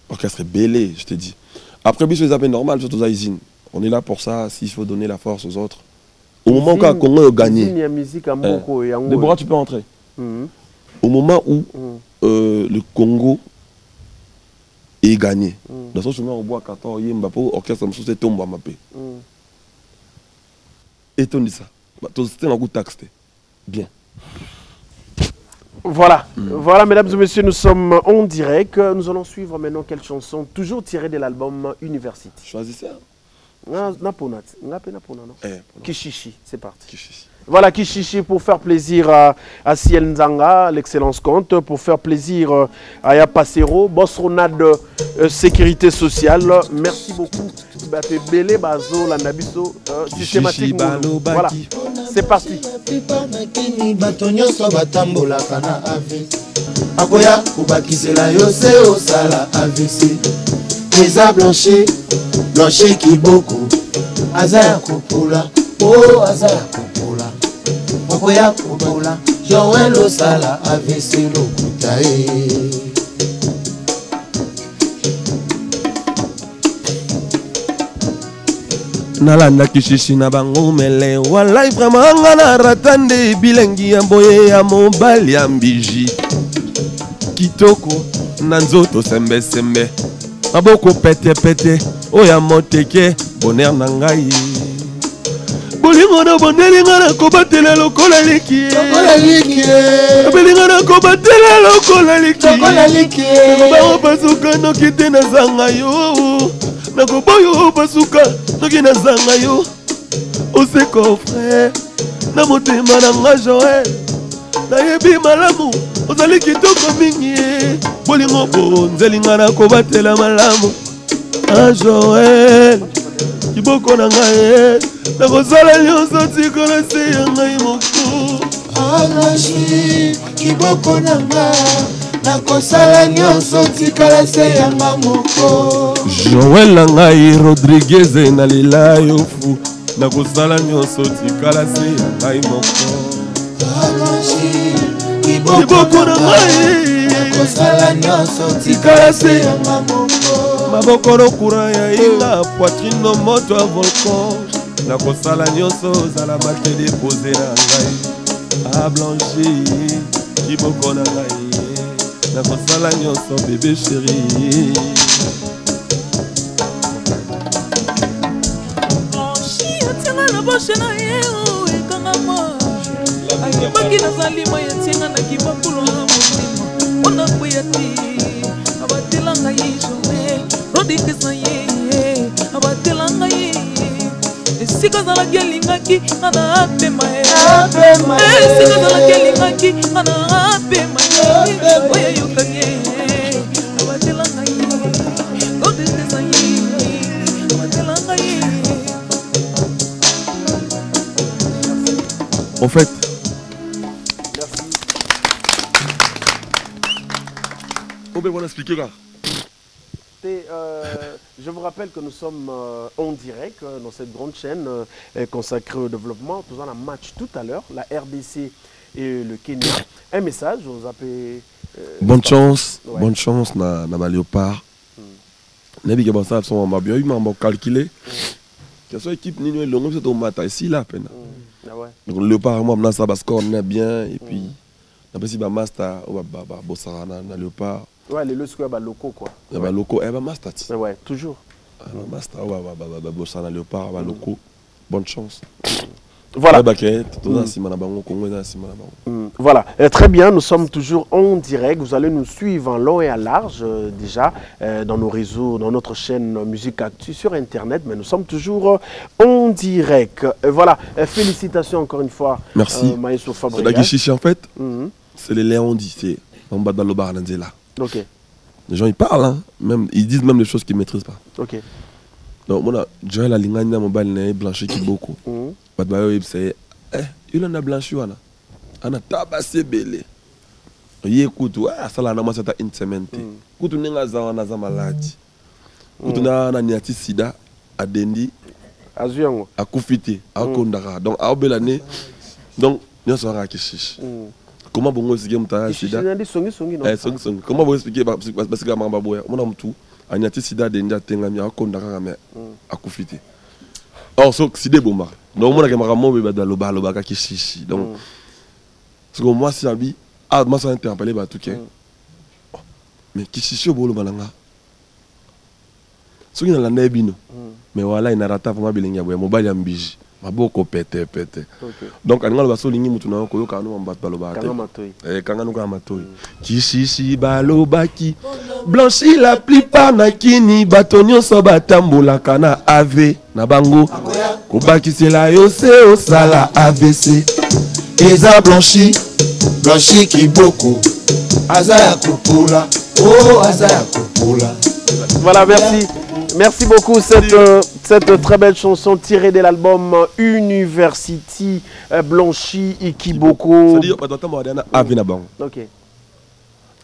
Orchestre belé, je te dis. Après biso les appels normal surtout za usine. On est là pour ça, s'il faut donner la force aux autres. Au moment où le Congo a gagné. Il y a musique à Mboko et Déborah, tu peux entrer. Au moment où le Congo est gagné. Dans ce moment, on boit 14 Mbappé, orchestre c'est tombe à Mbappé. Et tu dis ça. C'était un coup de taxe. Bien. Voilà, voilà mesdames et messieurs, nous sommes en direct. Nous allons suivre maintenant quelle chanson, toujours tirée de l'album University. Choisissez. Kishishi, c'est parti. Kishishi. Voilà Kishishi pour faire plaisir à Ciel Nzanga, l'excellence compte, pour faire plaisir à Yapasero, boss Ronald Sécurité Sociale. Merci beaucoup. Belé Bazo, la Nabiso, systématique. Voilà, c'est parti. Akoya kubakisela yose osala AVC. Eza blanchi, blanchi kiboko. Azaya kopula, oh azaya kopula. Akoya kopula, Joël osala AVC lokutae. Nalanda kishishi na bango mele walai vraiment ngana ratande bilengi ya boye ya mobali ya mbiji kitoko na nzoto sembe sembe maboko pete pete oya moteke bonheur na ngai bolingo na bondelinga na kobatela lokola liki bolingo na kobatela lokola liki ba basuka no kite na zanga yo na koboyo basuka noki na zanga yo oseko frère na motema na nga Joël nayebi malamu ozali kitoko mingi bolingo bonzelinga na kobatela malamu a Joël kiboko na ngai na kozala nyonso tikola se ya ngai moko Alaji kiboko na ngai na kosala nyonso tikala se yanga moko Joël na ngai Rodriguez na lila yo fu na kosala nyonso tikala se ya ngai moko Alaji kiboko na ngai na kosala nyonso tikala se yanga moko maboko lokura ya inga poitrine no moto a volcan na kosala nyonso zala mate déposé na ngai a blanchi kiboko na ngai na kosala nyonso bébé chéri blanchi atinga na boshe na ye ekanga mwa akibaki nazali mwa yatinga na kibakulo na motema ona kweya ti abatela ngai journée rodikisa ye abatela ngai esika zalaki elingaki ana apema ye esika zalaki elingaki ana apema ye oyo yokaki ye abatela ngai rodikisa ye abatela ngai. En fait, on peut vous expliquer là. Je vous rappelle que nous sommes en direct dans cette grande chaîne consacrée au développement. Nous avons un match tout à l'heure, la RDC et le Kenya. Un message, vous appelez... bonne chance, ouais. Bonne chance na Léopard. Nabi que ça sont ma bien, ils m'ont calculé. Que soit équipe ni nous longue c'est au matin ici là peine. Donc Léopard moi na ça ba score na bien et puis na pas si ba master ou ba bossara na Léopard. Ouais, les locaux bah locaux quoi. Bah locaux bah master. Ouais, toujours. Master bah bossara na Léopard bah locaux. Bonne chance. Voilà. Voilà, très bien, nous sommes toujours en direct. Vous allez nous suivre en long et à large déjà dans nos réseaux, dans notre chaîne Musique Actu sur Internet, mais nous sommes toujours en direct. Voilà, félicitations encore une fois. Merci. Maestro Fabregas. C'est la Guichichi en fait, c'est les Léondis, c'est en bas dans le bar là. Ok. Les gens ils parlent, hein, même, ils disent même des choses qu'ils ne maîtrisent pas. Ok. Donc moi, Joël a l'ingénieur mobile blanchi qui beaucoup. Il en a blanchi, on a tabassé belé. Il écoute, ça là, c'est une semaine. Écoute, on a malade. Écoute, on a niati sida, adendi, Azuyango. À Koufiti, à Kondara. Donc, à Obelane, donc, nous sommes à Kishish. Comment vous expliquer mon sida? Comment vous expliquer parce que ma maman mon am tout, a nyati sida de ndia tengami à Kondara mais à Koufiti. Or, so sida bomba. Donc, mon akemara mo be da loba loba ka Kishish. Donc, parce que moi si abi, ah moi ça interpellé ba tout que. Mais Kishish au bolo balanga. Ce qui est dans la nebino, mais voilà, il n'a pas vraiment bien gagné. Mobile ambigi, ma beaucoup pété. Donc, quand on va souligner, nous avons eu quand nous avons battu quand nous avons battu. Kishishi balobaki, blanchi la plupart na kini batonio sobatambola kana ave na bango. Kobaki c'est la yose au sala ABC. Eza blanchi qui beaucoup. Azaya kupula, oh azaya kupula. Voilà, merci. Merci beaucoup cette très belle chanson tirée de l'album University Blanchi Ikiboko. C'est-à-dire ok.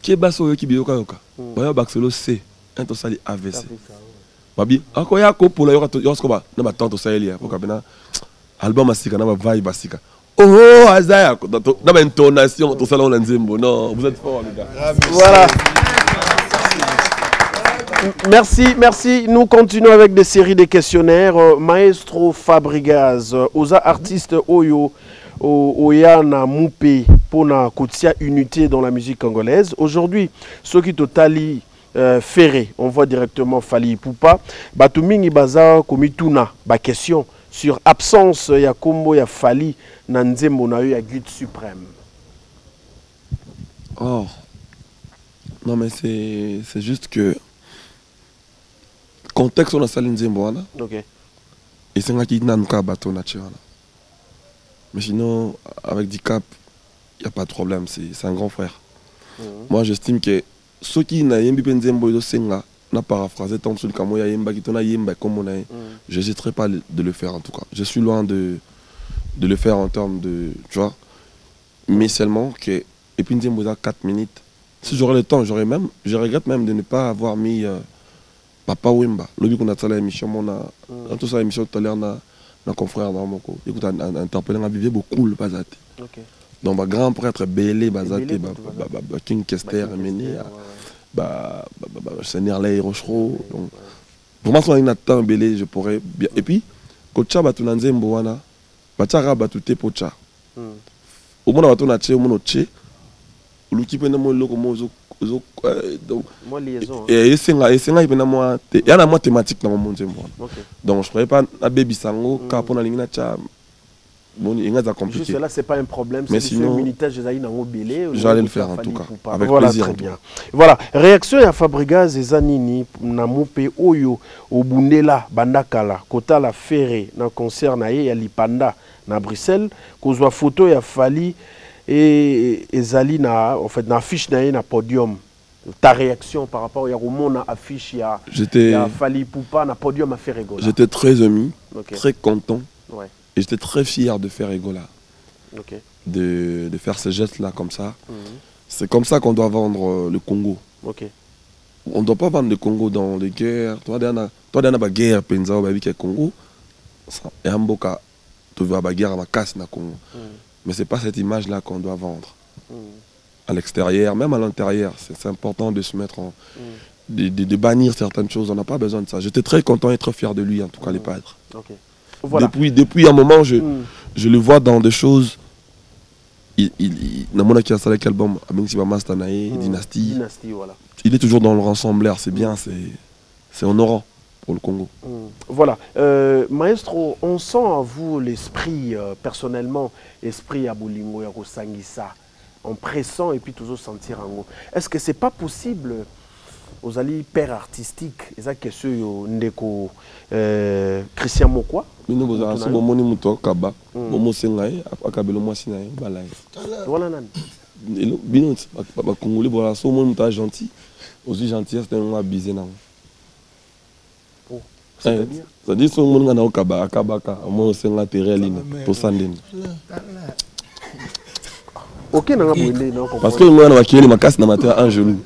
Qui est basso qui bioka yoka. Baya baxelo C, un to sali AVC. Babi, akoya ko pour la yoskoba na ba tanto sali ya ko bena album asika na ba vibe basika. Oh azaya na ba intonation to sala on nzembo. Non, vous êtes forts les gars. Voilà. Merci. Nous continuons avec des séries de questionnaires. Maestro Fabregas, aux artistes Oyo, Oyana Moupé, Pona Koutsia Unité dans la musique congolaise. Aujourd'hui, ceux qui totali ferré, on voit directement Fali Poupa. Batumingi Baza Komituna, ba question sur absence ya Kombo ya Fali Nanzembo na eu ya Guide Suprême. Oh, non mais c'est juste que contexte on a salé Nzembo ok et c'est un qui n'a pas bateau naturel mais sinon avec Dicap il n'y a pas de problème, c'est un grand frère. Moi j'estime que ceux qui n'ont pas Nzembo ils ont n'a paraphrasé tant sur le camo yemba qui tona yemba comme on a je n'hésiterai pas de le faire en tout cas. Je suis loin de le faire en termes de tu vois mais seulement que et puis Nzembo a 4 minutes. Si j'aurais le temps, je regrette même de ne pas avoir mis Papa Wemba. L'objet qu'on a fait l'émission, on a tout ça l'émission tout à l'heure, na confrère dans mon co. Écoute, interpellé, on a vécu beaucoup le bazate. Donc, ma grand prêtre Bélé bazate, King Kester, Méné, Seigneur Lay Rochereau. Donc, pour moi, si on a temps Bélé, je pourrais bien. Et puis, quand tu as battu Nzembo wana, tu as battu tes pocha. Au moins, on a battu au moins tché. L'outil peut nous le donc et c'est là il y a une thématique dans mon monde donc je ne pourrais pas à baby sango car pour la ligne bon il y a compliqué juste là c'est pas un problème mais sinon j'allais le faire en tout cas avec voilà, plaisir très bien. Voilà réaction à Fabregas et Zanini na Moupé Oyo au Bundela Bandakala Kota la Ferré na concert na ya Lipanda na Bruxelles kozwa photo ya Fali et Zali na en fait na affiche na podium. Ta réaction par rapport à Roumon na affiche ya Fali Poupa na podium à faire Egola. J'étais très ému, très content. Et j'étais très fier de faire Egola. De faire ce geste là comme ça. C'est comme ça qu'on doit vendre le Congo. On ne doit pas vendre le Congo dans les guerres. Toi dans la guerre penza avec le Congo. Et Amboka tu vois la guerre à ma casse na Congo. Mais ce n'est pas cette image-là qu'on doit vendre. À l'extérieur, même à l'intérieur, c'est important de se mettre en... de bannir certaines choses. On n'a pas besoin de ça. J'étais très content et très fier de lui, en tout cas, les pâtres. Voilà. Depuis un moment, je le vois dans des choses... Il a album, Dynasty. Voilà. Il est toujours dans le rassembleur, c'est bien, c'est honorant pour le Congo. Voilà. Maestro, on sent à vous l'esprit, personnellement, l'esprit à Bolingo et à Rosangisa, en pressant et puis toujours sentir en haut. Est-ce que c'est pas possible aux alliés père artistique, et ça que ceux ndeko Christian Mokwa? Voilà nan. Gentil. Aussi gentil, c'est un abusé nan. C'est-à-dire que si on a un kabaka, on a un terrain pour s'en ok, parce que moi, on a ma casse dans ma tête un genou.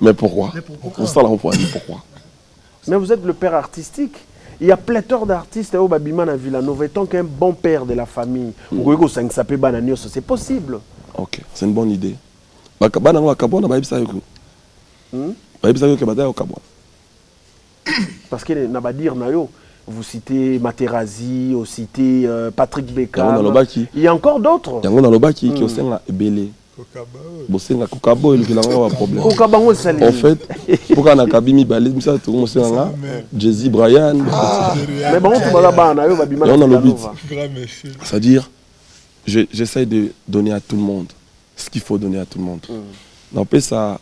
Mais pourquoi? Pourquoi? Mais vous êtes le père artistique. il y a pléthore d'artistes au Babimana Villanova, étant qu'un bon père de la famille. C'est possible. Ok, c'est une bonne idée. Parce que vous citez Materazzi, vous citez Patrick Beckham. Il y a encore d'autres. Il y a en fait, pourquoi on a Kabimi Balé, Jay-Z, Brian. Mais bon, c'est-à-dire, j'essaie de donner à tout le monde ce qu'il faut donner à tout le monde. N'empêche ça,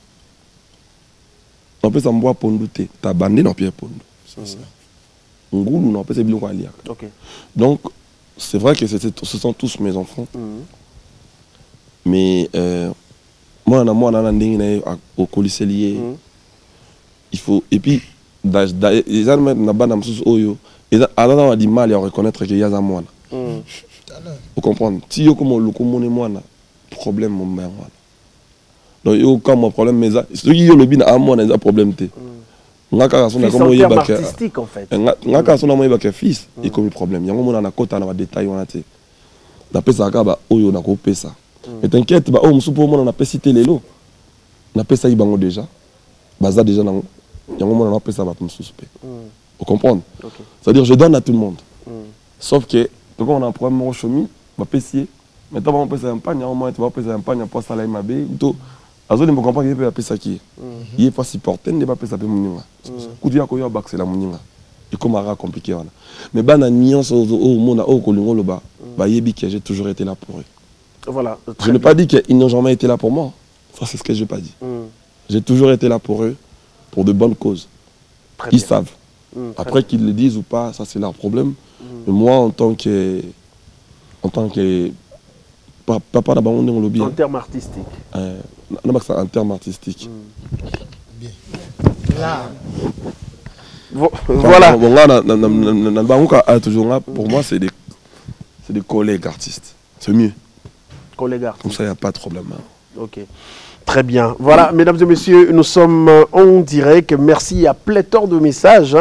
on boit pour nous, t'as bandé dans pied pour nous. Donc, c'est vrai que ce sont tous mes enfants. Mais moi, au colisée lié, il faut. Et puis, les gens ont du mal à reconnaître qu'il y a un moine. Vous comprenez? Si vous avez un problème, donc, il y a un problème, mais ceux qui ont le bien à moi, il y a un problème. C'est un terme artistique en fait. Fils, il y a un problème. Il y a un côté dans détail. D'après ça, il y a un ça. Mais t'inquiète, on a pas cité les lots. On a pas ça déjà. Baza déjà, il y a un moment on a pas ça. Vous comprenez? C'est-à-dire, je donne à tout le monde. Sauf que, quand on a un problème au chemin, on va payer. Maintenant, on peut faire un pagne, on va faire un pagne pour ça, il Azo ne comprend pas qu'il peut appeler ça qui. Il est pas si porté, il ne peut pas appeler ça moninga. Koudia koyo bak c'est la moninga. Et comme ara compliqué voilà. Mais ban na nuance au monde au kolingo loba. Ba yebi que j'ai toujours été là pour eux. Voilà. Je n'ai pas dit qu'ils n'ont jamais été là pour moi. Ça c'est ce que j'ai pas dit. J'ai toujours été là pour eux pour de bonnes causes. Ils savent. Après qu'ils le disent ou pas, ça c'est leur problème. Mais moi en tant que papa d'abord on est lobby. En termes artistiques. En termes artistiques. Bien. Là. Voilà. Pour moi, c'est des collègues artistes. C'est mieux. Collègues artistes. Comme ça, il n'y a pas de problème. Ok. Très bien. Voilà, mesdames et messieurs, nous sommes en direct. Merci à pléthore de messages.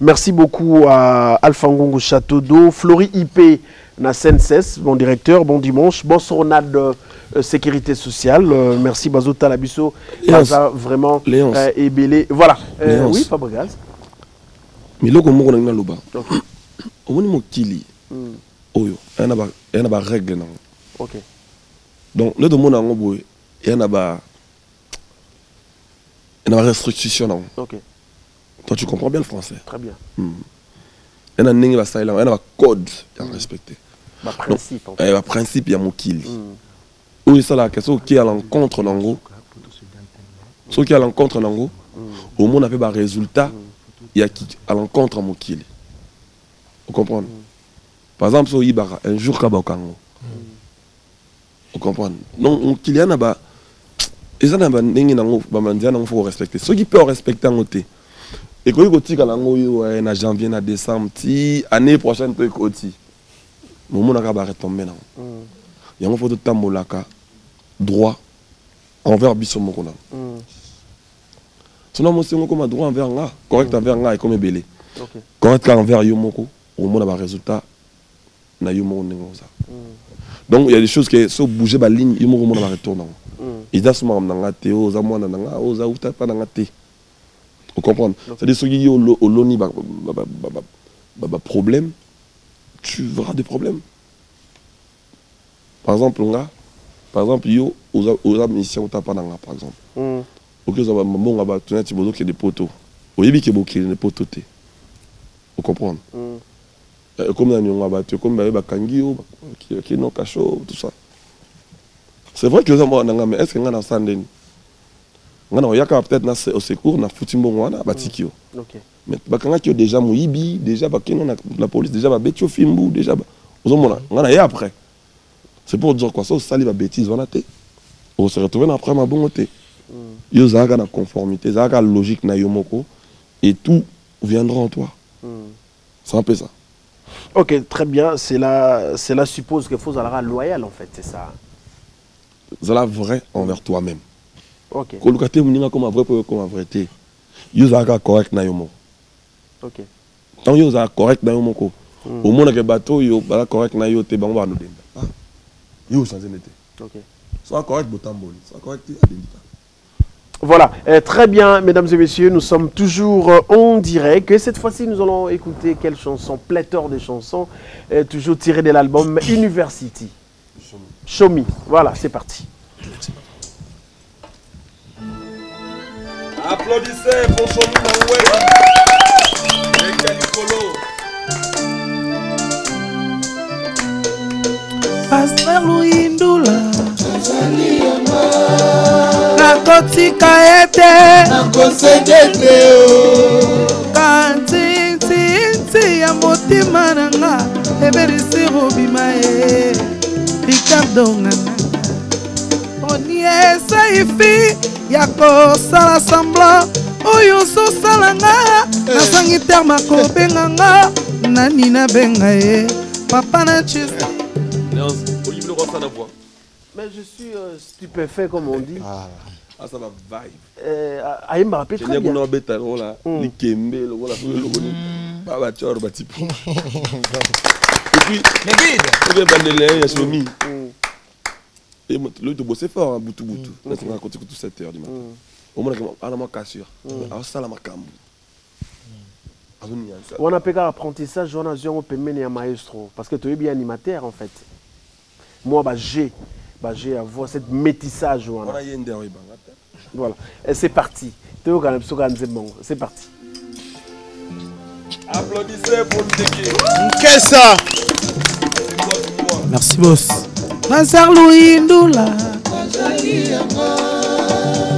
Merci beaucoup à Alpha Ngongo Château d'Eau, Flori IP. Na Senses, bon directeur, bon dimanche, bon sournade sécurité sociale, merci Bazo Talabiso, Baza vraiment et belé. Voilà. Oui, Fabregas. Mais là, comme on a loba, on a mokili. Oyo, il y a des règles. Ok. Donc, le monde a un boy, il y a des restrictions. Ok. Toi, tu comprends bien le français. Très bien. Il y a un code à respecter. Un principe. Un principe, il y a mon kill. Oui, c'est la question qui est à l'encontre d'Ango. Ce qui est à l'encontre d'Ango, au moins on a fait un résultat, il y a qui à l'encontre de mon kill. Vous comprenez? Par exemple, sur Ibara, un jour, il y a Kango. Vous comprenez? Donc, mon kill, il y a un et ça, il faut respecter. Ceux qui peuvent respecter en côté. Et quand il y a en janvier, en décembre, l'année prochaine, il y a le monde a retomber. Il y a un photo de Tambolaka, droit envers Bissomokona. Sinon, c'est comme droit envers nga, correct envers nga et comme belé. Correct envers Yomoko, au monde a un résultat. Donc il y a des choses qui sont bougées par ligne, Yomoko monde a retourné. Et ça, c'est un Théo, ça moi n'a pas dans thé. Vous comprenez? C'est-à-dire ceux qui ont l'oni problème, tu verras des problèmes. Par exemple, yo aux missions par exemple. Ok, ça va bon là-bas, tu as des poteaux. Au début qu'il y a des poteaux. Vous comprenez? Comme dans les battu, comme dans les Kangio, qui est non cachot, tout ça. C'est vrai que ça moi mais est-ce que on a sandé? On a peut-être au secours na futimbo wana batikio. OK. Mais bakanga qui déjà muibi, déjà la police déjà ba betio fimbu déjà on a après. C'est pour dire quoi ça sali ba bêtise on a té. On se retrouve après ma bonté. Yo zaka na conformité, zaka logique na yomoko et tout viendra en toi. C'est un peu ça. OK, très bien, cela suppose qu'il faut être loyal en fait, c'est ça. Zala vrai envers toi-même. OK. Kolukate muninga comme un vrai comme un vrai té. Yo zaka correct na yomo. OK. tant yo za correct na yo moko au moins que bateau yo ba correct na yo te bango ba no denda yo changer nete OK soit correct botamboli soit correct adenda. Voilà, très bien, mesdames et messieurs, nous sommes toujours en direct. Et cette fois-ci, nous allons écouter quelle chanson, pléthore de chansons, toujours tirées de l'album University. Show Me. Voilà, c'est parti. Applaudissez pour Show Me. Pasteur Louis Ndoula. Nakotika ete nakosegete kantintinti ya motima nanga eberisi robima e Ricardo nanga onie saifi ya kosala semblant oyo sosalanga nasangi terme akobenganga nani nabenga ye papa na chisi. Mais je suis stupéfait, comme on dit. Ah, ça va vibe. Aïe, m'a rappelé très bien. Et puis, et le bosser fort, boutou boutou. Là, on va continuer tout 7 heures du matin. Au moins, on a ma cassure. Alors, ça, la macambo. On a payé apprentissage, on a joué un maestro. Parce que tu es bien animateur, en fait. Moi, j'ai à voir cette métissage. Voilà. Et c'est parti. C'est parti. Applaudissez pour le dégué. Qu'est-ce ça? Merci, boss. Nazar Louis Ndoula.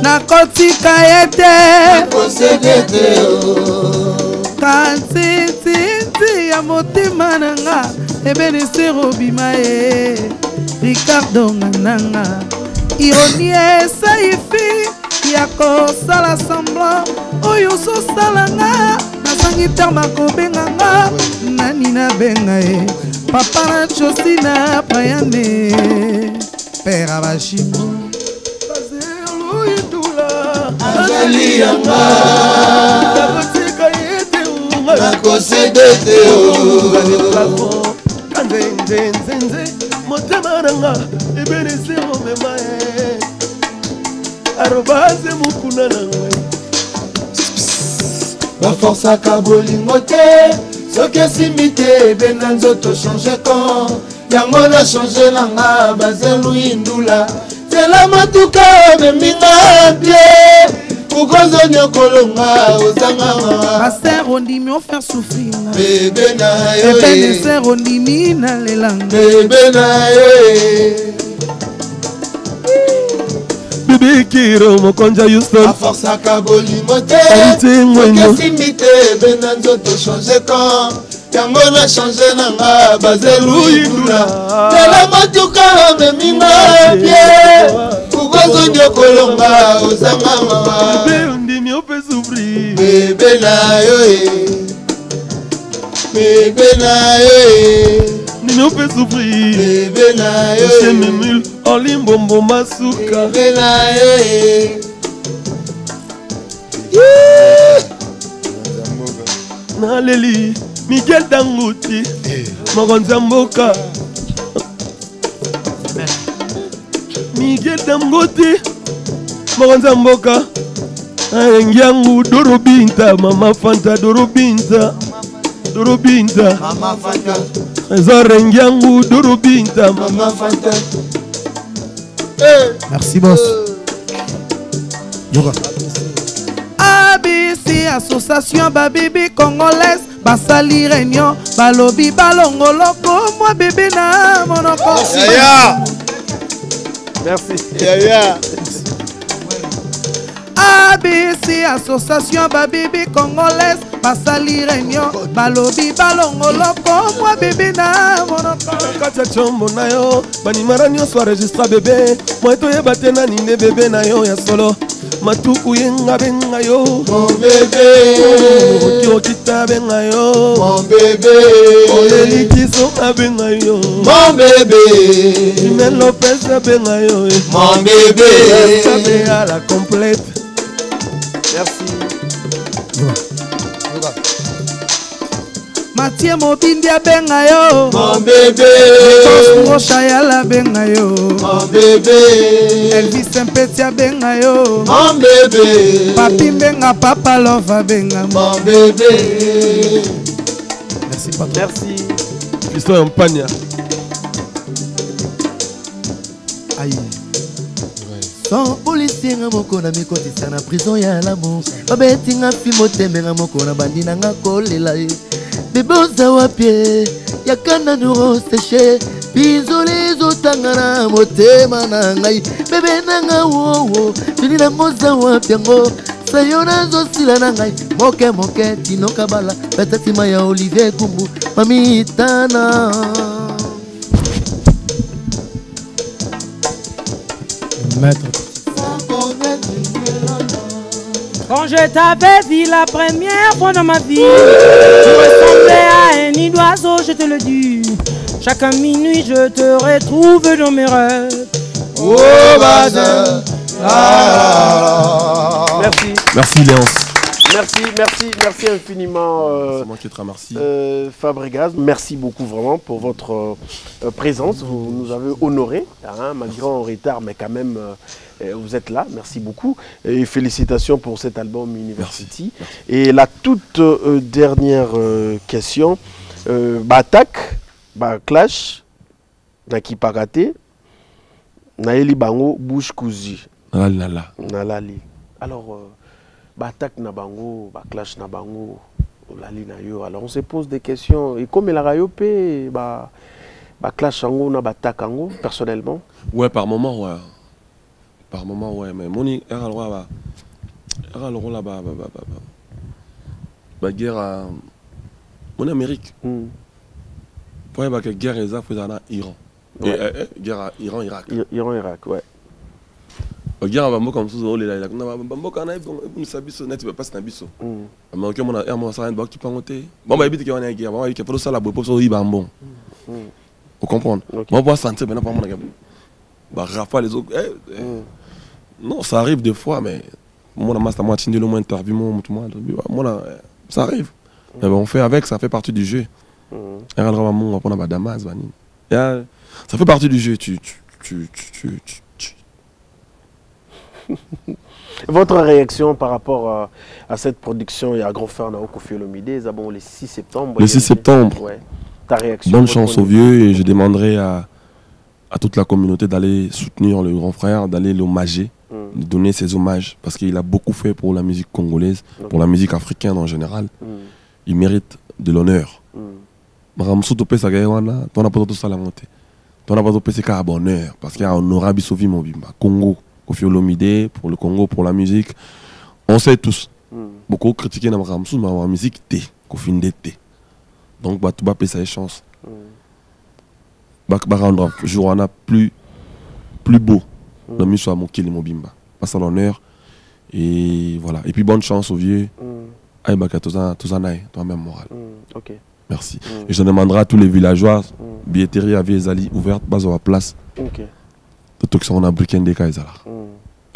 Nakotika ete kantintinti ya motima nanga ebenisi robima e Ricardo nanga ironie saifi ya kosala semblant oyo sosalanga nasangi terme akobenganga nani nabenga e papa na chosina payane père abashimo azali yanga nakosedete kanzenzenzenze motema nanga ebenisi omema e arobase mokuna nanga baforsaka bolingo te soki esimbi te ebenda nzoto change kan yango na change nanga Bazelu Ndula tela matuka meminga bie ukozo nyokolonga ozanga Pasteur ondimi ofaire souffrir bébé na yo Pasteur ondimi na lelanga bébé na yo Bibi Kiro mokonja Houston aforsaka bolingo te soki esimbi te ebenda nzoto change kan yango na change nanga Bazelu Ndula tela matuka meminga bie ukozo nyokolonga ozanga bébé ondimi ope souffrir bébé na yo bébé na yo ndimi ope souffrir bébé na yo chez Mimul olimbombo masuka bébé na yo naleli Miguel Dangote mokonzi ya mboka Miguel Dangote mokonzi ya mboka ayengi yangu Dorobinta mama Fanta Dorobinta mama Fanta eza rengi yangu Dorobinta mama Fanta. Merci boss. Yoga. ABC association babibi congolaise basali réunion balobi balongoloko moi bébé na monoko. Merci. ABC association babibi congolaise basali réunion balobi balongoloko moi bébé na monoko. Katia chombo na yo banimara nyonso enregistra bébé moi toyeba te nani nde bébé na yo ya solo matuku yenga benga yo mon bébé okita benga yo mon bébé olelikiso abenga yo mon bébé Jimen Lopez abenga yo mon bébé sabe à la complète. Merci. Mathieu Mobindi abenga yo mon bébé Rochayala abenga yo mon bébé Elvis Mpeti abenga yo mon bébé Papi Mbenga Papa Love abenga mon bébé. Merci patron. Merci. Histoire en pania. Aïe. Sans policier nga moko na mikotisa na prison ya l'amour babeti nga fimo tembe nga moko na bandi na nga kolela ye bebe oza wapie yakanda nuro seche bizole ezotanga na motema na ngai bebe na nga wowo bini nango oza wapi yango sayo nazosila na ngai moke moke tinoka bala betatima ya Olivier Kumbu mamitana. Maître. Quand je t'avais vu la première fois dans ma vie, tu ressemblais à un nid d'oiseau, je te le dis. Chaque minuit je te retrouve dans mes rêves. Oh bazin. Merci. Merci Léonce. Merci infiniment. C'est moi qui te remercie. Fabregas, merci beaucoup vraiment pour votre présence. Vous nous avez honorés, hein, malgré en retard, mais quand même, vous êtes là. Merci beaucoup. Et félicitations pour cet album University. Merci. Et la toute dernière question, attaque, clash, Naki Pagate, Naeli Bango, Bouche Kouzi. Nalali. Alors, attaque na bango, clash na bango, lali na yo. Alors on se pose des questions. Et comme il a rayopé, clash ango na attaque ango personnellement. Ouais, par moment, ouais. Par moment, ouais. Mais moni, era le roi là-bas, guerre en Amérique. Pour que guerre les Africains en Iran. Guerre Iran-Irak. Iran-Irak, ouais. Guerre en comme ça, on est là. Bambo quand on s'habille net, tu peux pas s'habiller. Mais ok, mon ça rien tu peux monter. Bon bah évite qu'il y ait une guerre. Bon, il faut ça la boue pour ça il bambon. Vous comprenez? Moi pour sentir maintenant pas mon gars. Bah Rafa les autres. Non, ça arrive des fois, mais moi dans ma moitié de l'homme interview moi ça arrive. Mais on fait avec, ça fait partie du jeu. Ça fait partie du jeu. Votre réaction par rapport à cette production, il y a Grand Frère Nao Kofi Olomide, bon, le 6 septembre. Le 6 septembre. Ouais. Ta réaction. Bonne chance aux vieux et je demanderai à toute la communauté d'aller soutenir le Grand Frère, d'aller l'hommager, de donner ses hommages parce qu'il a beaucoup fait pour la musique congolaise, pour la musique africaine en général. Il mérite de l'honneur. Ramsou topé sa gaïwana, ton n'a pas tout ça la montée. Ton n'a pas topé c'est qu'à bonheur parce qu'il y a honorable Sophie Mobimba, Congo. Kofi Olomide, pour le Congo, pour la musique. On sait tous. Beaucoup critiqué dans Ramsou, mais la musique, t'es. Kofi Ndete. Donc, tu vas payer sa chance. Tu vas rendre Jourana plus beau. Dans le soit Mokili Mobimba. Passe à l'honneur. Et voilà. Et puis, bonne chance aux vieux. Aïe, baka, toi-même moral. Ok. Merci. Et je demanderai à tous les villageois, billetterie à Viezali ouverte, base à la place. Ok.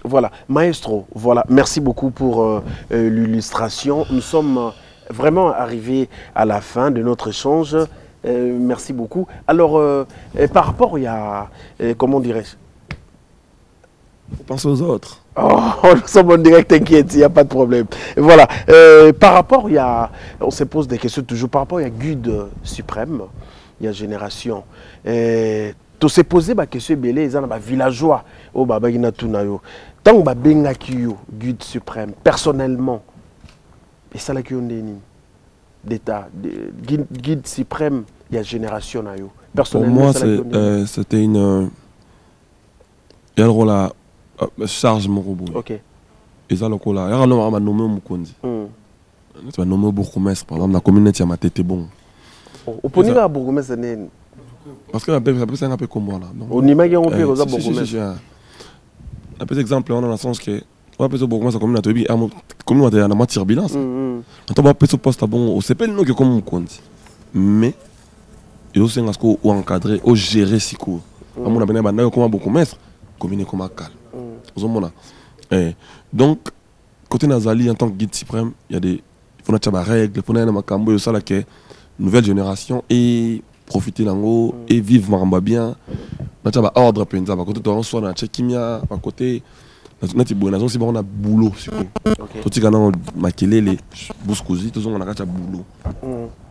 Voilà, maestro, voilà, merci beaucoup pour l'illustration. Nous sommes vraiment arrivés à la fin de notre échange. Merci beaucoup. Alors, par rapport, il y a, comment dirais-je? Faut penser aux autres. Oh, nous sommes en direct, t'inquiète, il n'y a pas de problème. Voilà, par rapport, il y a, on se pose des questions toujours. Par rapport, il y a Gud suprême, il y a Génération. Tu s'est posé la question, ils sont villageois. Oh, bah, tant que benga kiyo, Gud suprême, personnellement, et ça là qui ont des d'état, guide suprême, il y a Génération. Personnellement, pour moi, c'était une. Il y a le rôle à charge mon robot. Ok. Et ça le rôle là, il y a un homme à nommer Mukonzi. Tu vas nommer bourgmestre, par exemple, la commune de Matete bon. Au point là, bourgmestre c'est parce que c'est un peu comme moi là. Au Nimagi on peut aux bourgmestre. Un petit exemple, on a le sens que on peut bourgmestre comme na tobi comme on a na turbulence. On va peut poste bon, c'est pas nous que comme Mukonzi. Mais il aussi un ou encadrer ou gérer si court. À mon avis, banda comme bourgmestre, commune comme calme. Donc côté Nazali en tant que guide suprême, il y a des faut na règles, faut na makambo ça là que nouvelle génération et profiter d'ango et vivre maramba bien. Na taba ordre penza ba côté to soit na chekimia ba côté na ti bonazon si on a boulot surtout. To ti kana makelele bouscouzi to on a kacha boulot.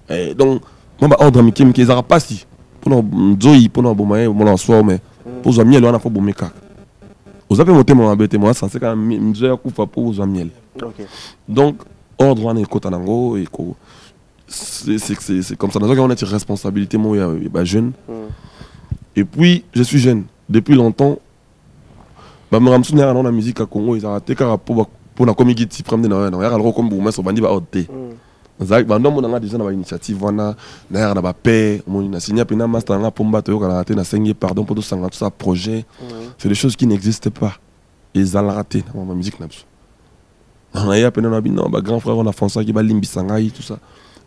Et donc moi ba ordre mi kim ki ezara pasi. Pour nzoi pour na bomaye mo na so mais pour zo miel wana fo bomeka. Ozape monter mon abete moi ça c'est quand mzoya kufa pour zo miel. Donc ordre wana ko tanango et ko c'est comme ça dans on a une responsabilité moi jeune. Et puis je suis jeune depuis longtemps. Bah me ramsou na la musique à Congo ils arrêté car pour na community prendre na ya alors comme bouma so bandi ba odé. Zak ba ndo mona déjà na initiative wana na ba paix mon na signé pena master na pomba to kana raté na sengé pardon pour tout ça projet. C'est des choses qui n'existent pas. Ils ont raté dans ma musique n'abso. On a eu appelé na bino ba grand frère on a François qui ba limbisangai tout ça.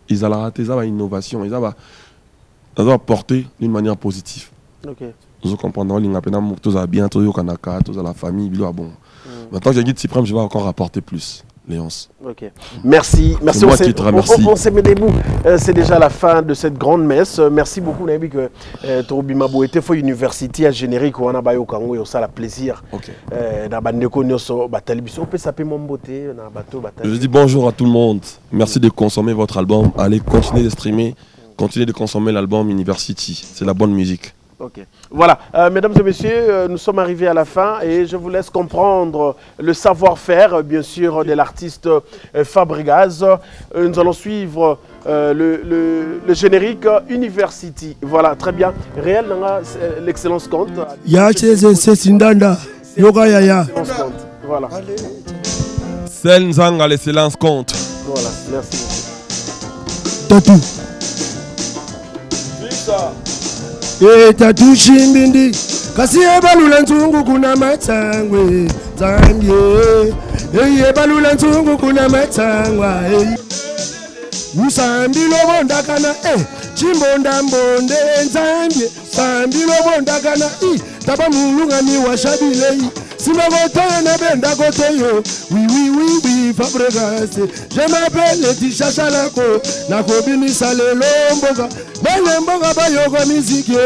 Ils ont raté ça ba innovation, ils ont apporté d'une manière positive. OK. Nous comprenons les appelé na tous a bien tout kanaka tous à la famille bilo bon. Maintenant j'ai dit Cyprien je vais encore apporter plus. Léonce. Ok. Merci. Merci. On s'est mis debout. C'est déjà la fin de cette grande messe. Merci beaucoup, Nabi, que Torobimabo était pour l'université à générique où on a bayo kango et ça la plaisir. Ok. Je dis bonjour à tout le monde. Merci de consommer votre album. Allez continuer de streamer. Continuez de consommer l'album University. C'est la bonne musique. Ok. Voilà, mesdames et messieurs, nous sommes arrivés à la fin et je vous laisse comprendre le savoir-faire, bien sûr, de l'artiste Fabregas. Nous allons suivre le générique University. Voilà, très bien. Réel, l'excellence compte. Voilà. Senzanga, l'excellence compte. Voilà, merci beaucoup. Tatou. Tatu shimbindi kasi ebalula nzungu kuna matsangwe zambie ebalula nzungu kuna matsangwa usambilo bondakana chimbonda mbonde nzambie sambilo bondakana taba mulungami washabilei Simagotana benda kotoyo, oui, Fabregas. Je m'appelle Tisha Chalako, Nakobini Salelo Mboga, Belemboga Bayoga musique.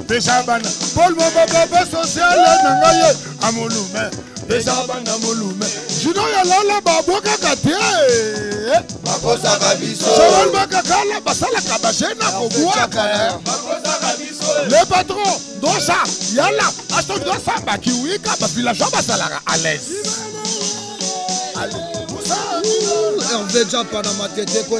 Peshabana, Paul Boba social, Nangaye, Amolume, Peshabana Molume. Juno Yala Baboka Kate, Bakosa Kabiso, Sawan Bakakala, Basala Kabashena, Kobuaka, le patron, Dosa, Yala, Aston Dosa, Bakiwika, Bafilajaba Basalara, à l'aise. On veut déjà pas dans ma tête, quoi,